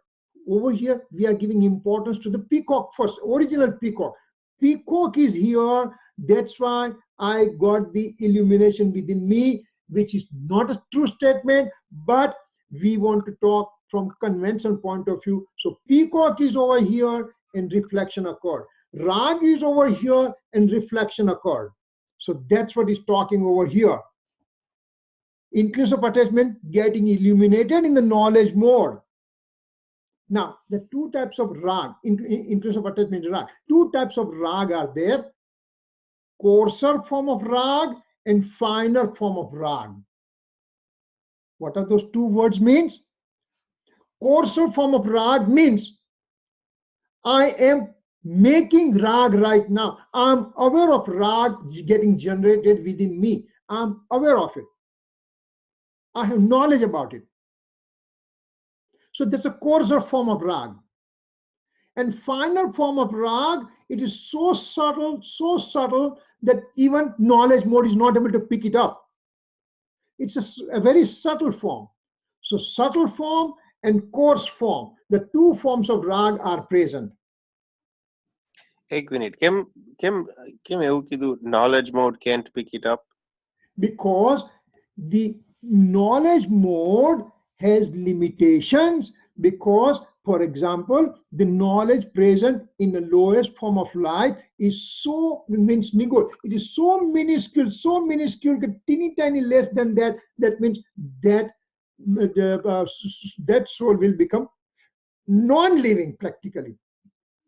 over here we are giving importance to the peacock first, original peacock. Peacock is here. That's why I got the illumination within me, which is not a true statement, but we want to talk from conventional point of view. So peacock is over here and reflection occurred. Rag is over here and reflection occurred. So that's what is talking over here. Inclination of attachment getting illuminated in the knowledge mode. Now, the two types of rag, inclination of attachment rag, two types of rag are there. Coarser form of rag and finer form of rag. What are those two words means? Coarser form of rag means I am making rag right now. I'm aware of rag getting generated within me. I'm aware of it. I have knowledge about it. So that's a coarser form of rag. And finer form of rag, it is so subtle that even knowledge mode is not able to pick it up. It's a very subtle form. So subtle form and coarse form, the two forms of rag are present. એક minute કેમ એવું કીધું knowledge mode can't pick it up? Because the knowledge mode has limitations, because, for example, the knowledge present in the lowest form of light is so, means niggol, it is so minuscule, teeny tiny less than that. That means that that soul will become non-living practically.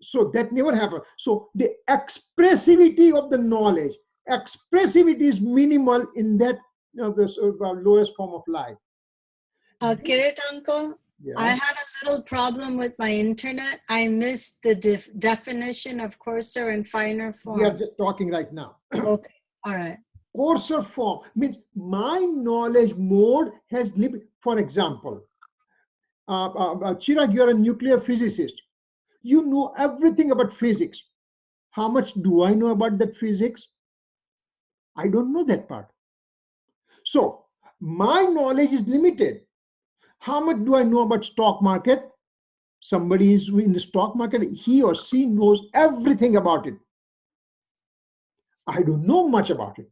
So that never happened. So the expressivity of the knowledge, expressivity is minimal in that lowest form of life. Kirit uncle, Yeah. I had a little problem with my internet. I missed the definition of coarser and finer form. We are just talking right now. Okay, all right. Coarser form means my knowledge mode has lived. For example, Chirag, you're a nuclear physicist. You know everything about physics. How much do I know about that physics? I don't know that part. So my knowledge is limited. How much do I know about stock market? Somebody is in the stock market, he or she knows everything about it. I don't know much about it.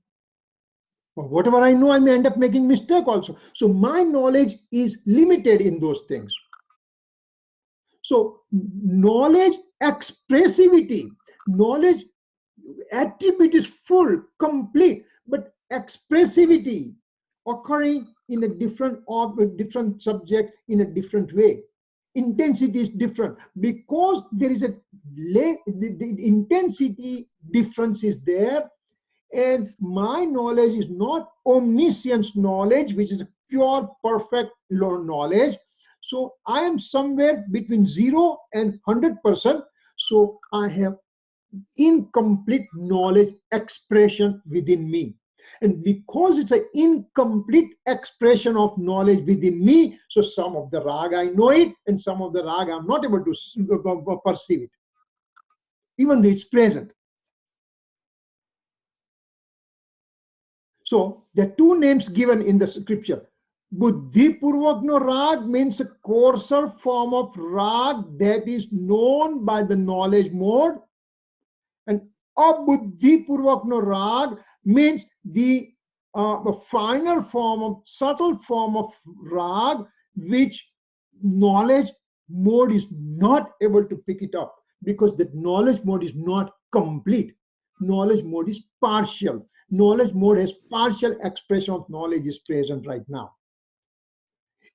But whatever I know, I may end up making mistake also. So my knowledge is limited in those things. So knowledge expressivity, knowledge attribute is full, complete, but expressivity occurring in a different subject in a different way. Intensity is different because there is the intensity difference is there, and my knowledge is not omniscient knowledge, which is pure perfect knowledge. So I am somewhere between 0 and 100%. So I have incomplete knowledge expression within me. And because it's an incomplete expression of knowledge within me, so some of the rag I know it, and some of the rag I'm not able to perceive it, even though it's present. So there are two names given in the scripture. Buddhi Purvakno rag means a coarser form of rag that is known by the knowledge mode, and Abuddhi Purvakno rag means the finer form of, subtle form of rag, which knowledge mode is not able to pick it up, because the knowledge mode is not complete. Knowledge mode is partial. Knowledge mode has partial expression of knowledge is present right now.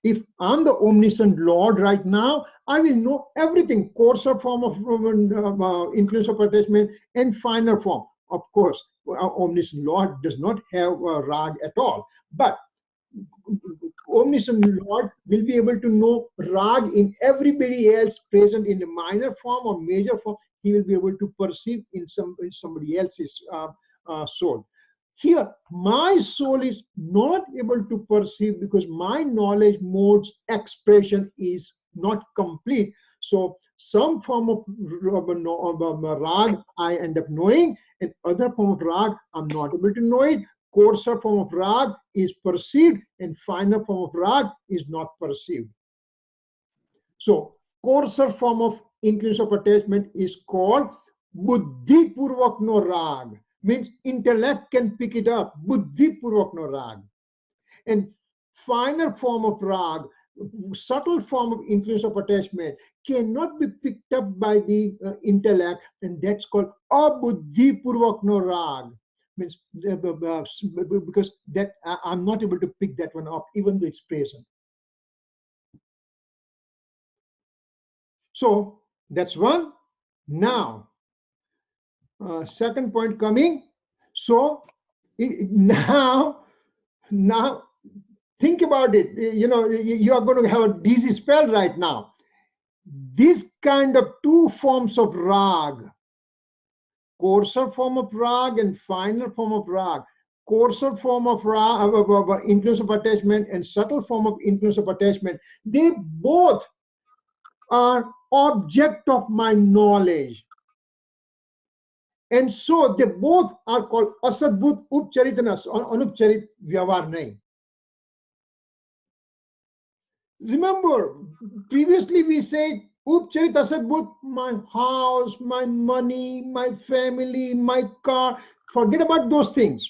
If I'm the omniscient Lord right now, I will know everything, coarser form of influence of attachment and finer form. Of course, omniscient Lord does not have rag at all, but omniscient Lord will be able to know rag in everybody else present in a minor form or major form. He will be able to perceive in somebody else's soul. Here, my soul is not able to perceive because my knowledge mode's expression is not complete. So some form of rag I end up knowing, and other form of rag I'm not able to know it. Coarser form of rag is perceived, and finer form of rag is not perceived. So coarser form of inclination of attachment is called Buddhi Purvakno rag. Means intellect can pick it up, Buddhi Purvakno rag. And finer form of rag, subtle form of influence of attachment, cannot be picked up by the intellect, and that's called Abuddhi Purvakno rag. Means because that I'm not able to pick that one up, even though it's present. So that's one. Now, second point coming. So now think about it. You know, you are going to have a dizzy spell right now. This kind of two forms of rag, coarser form of rag and finer form of rag, coarser form of rag, influence of attachment, and subtle form of influence of attachment, they both are object of my knowledge. And so they both are called asadbhut upcharit and anupcharit vyavhar nahi. Remember, previously we said upcharit asadbhut, my house, my money, my family, my car, forget about those things.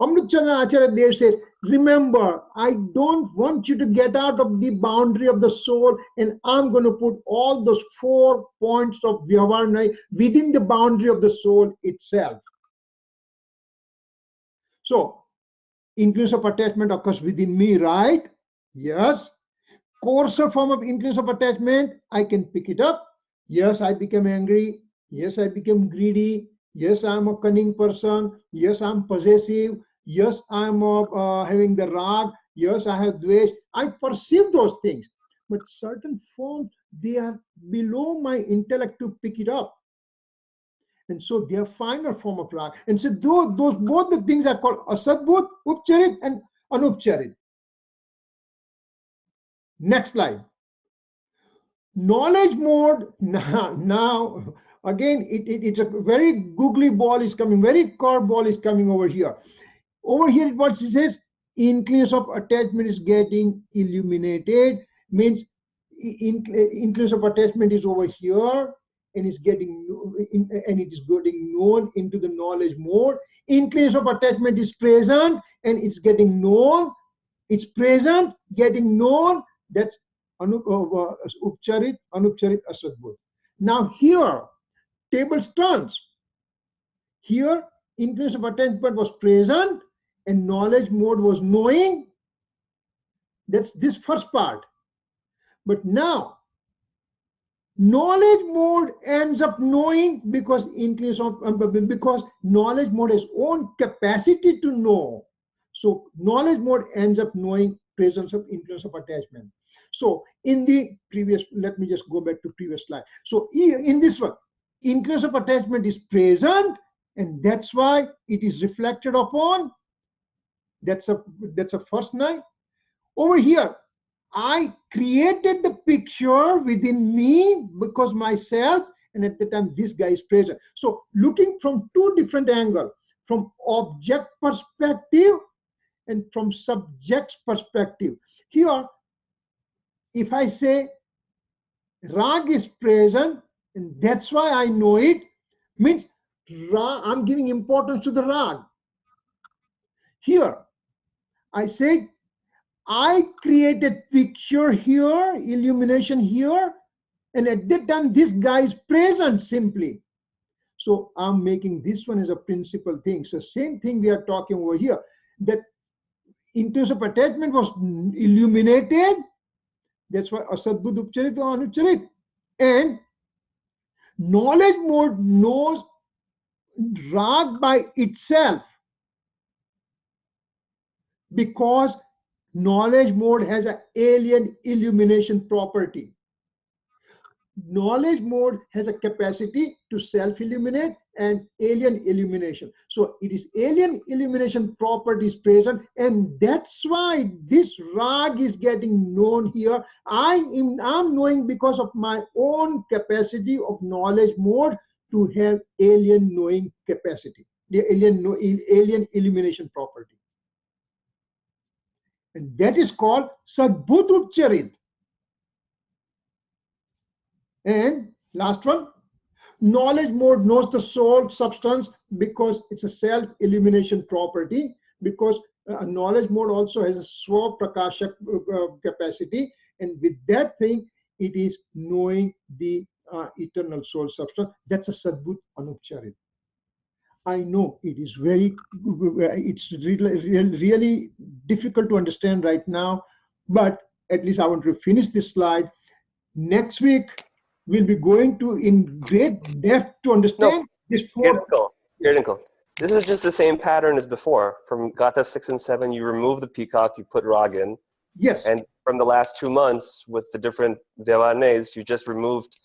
Amritchandra Acharya Dev says, remember, I don't want you to get out of the boundary of the soul, and I'm going to put all those 4 points of Vyavarnai within the boundary of the soul itself. So, influence of attachment occurs within me, right? Yes. coarser form of increase of attachment, I can pick it up. Yes, I became angry. Yes, I became greedy. Yes, I'm a cunning person. Yes, I'm possessive. Yes, I'm having the rag. Yes, I have dvesh. I perceive those things. But certain forms, they are below my intellect to pick it up. And so they are finer form of rag. And so those both the things are called asadbhut, upcharit, and anupcharit. Next slide. Knowledge mode. Now again, it's a very googly ball is coming, very curved ball is coming over here. Over here, what it says, increase of attachment is getting illuminated, means increase of attachment is over here, and it's getting and it is getting known into the knowledge mode. Increase of attachment is present and it's getting known. It's present, getting known. That's upcharit, anupcharit, asadbhut. Now here, tables turns. Here, increase of attachment was present and knowledge mode was knowing. That's this first part. But now, knowledge mode ends up knowing because increase of because knowledge mode has own capacity to know. So knowledge mode ends up knowing presence of increase of attachment. So in the previous, let me just go back to previous slide. So in this one, increase of attachment is present, and that's why it is reflected upon. That's a first night. Over here, I created the picture within me because myself, and at the time this guy is present. So looking from two different angles, from object perspective and from subject's perspective. Here, if I say rag is present, and that's why I know it, means I'm giving importance to the rag. Here, I said I created picture here, illumination here, and at that time this guy is present simply. So I'm making this one as a principal thing. So same thing we are talking over here, that increase of attachment was illuminated. That's why asadbhut, upcharit, or anucharit. And knowledge mode knows rag by itself because knowledge mode has an alien illumination property. Knowledge mode has a capacity to self-illuminate and alien illumination. So it is alien illumination properties present, and that's why this rag is getting known here. I'm knowing because of my own capacity of knowledge mode to have alien knowing capacity, the alien illumination property. And that is called sadbhut upcharit. And last one, knowledge mode knows the soul substance because it's a self-illumination property, because knowledge mode also has a swa-prakashak capacity, and with that thing, it is knowing the eternal soul substance. That's a sadbhut anupcharit. I know it is it's really difficult to understand right now, but at least I want to finish this slide. Next week, we'll be going to in great depth to understand this four. This is just the same pattern as before. From Gata 6 and 7, you remove the peacock, you put rag in. Yes. And from the last 2 months with the different Vyavahanes, you just removed,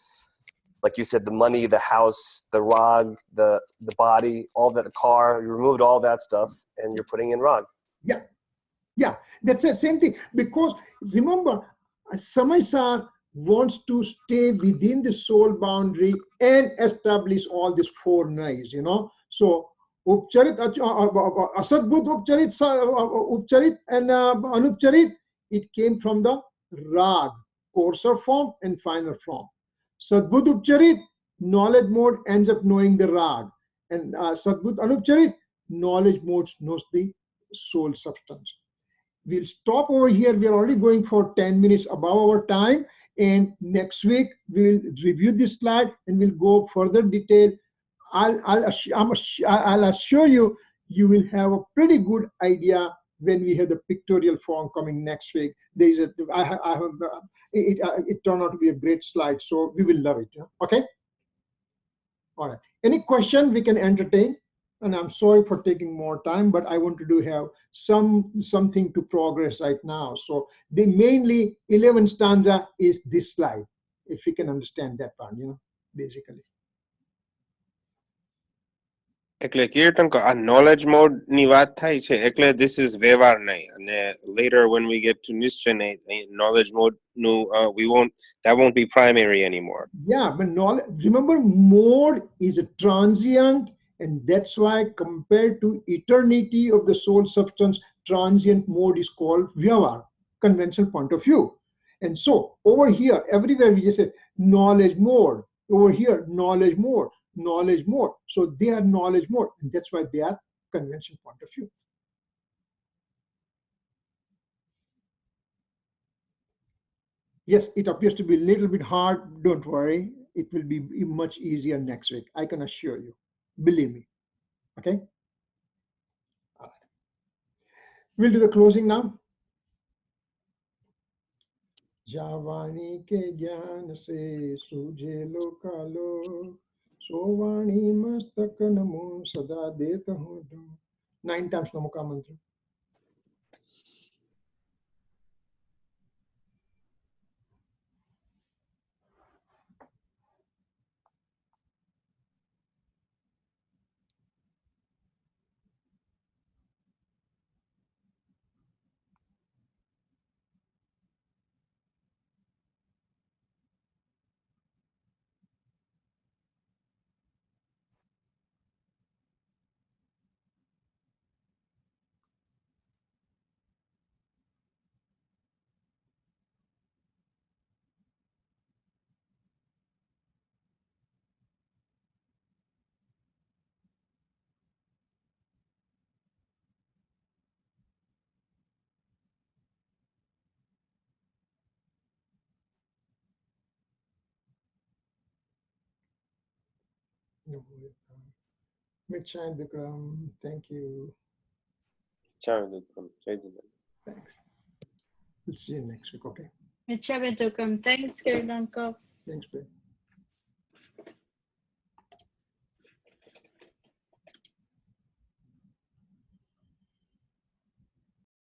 like you said, the money, the house, the rag, the body, all that, the car. You removed all that stuff and you're putting in rag. Yeah. Yeah, that's the same thing. Because remember, Samaysar wants to stay within the soul boundary and establish all these four knives, you know. So upcharit, asadbhut upcharit and anupcharit, it came from the rag, coarser form and finer form. Sadbhut upcharit, knowledge mode ends up knowing the rag, and sadbhut anupcharit, knowledge mode knows the soul substance. We'll stop over here. We are already going for 10 minutes above our time. And next week, we'll review this slide and we'll go further detail. I'll assure you, you will have a pretty good idea when we have the pictorial form coming next week. There is it turned out to be a great slide, so we will love it. Okay. All right. Any question we can entertain? And I'm sorry for taking more time, but I wanted to have something to progress right now. So the mainly 11 stanza is this slide, if you can understand that part, basically. એટલે કીર્તનકો આ knowledge mode ની વાત થાય છે એટલે this is વ્યવહાર નહીં અને later when we get to નિશ્ચય knowledge mode નું that won't be primary anymore. Yeah, but remember, mode is a transient, and that's why compared to eternity of the soul substance, transient mode is called vyavahar, conventional point of view. And so over here, everywhere we just say knowledge mode. Over here, knowledge mode. Knowledge mode. So they are knowledge mode, and that's why they are conventional point of view. Yes, it appears to be a little bit hard. Don't worry. It will be much easier next week. I can assure you. Believe me. Okay? All right. We'll do the closing now. Javani ke gyan se suje lokalo, sovani mastak namo sada deta hu. 9 times Namoka mantra. Mitchandikram, thank you. Thanks. We'll see you next week, okay? Thanks, Kirit uncle. Thanks, babe.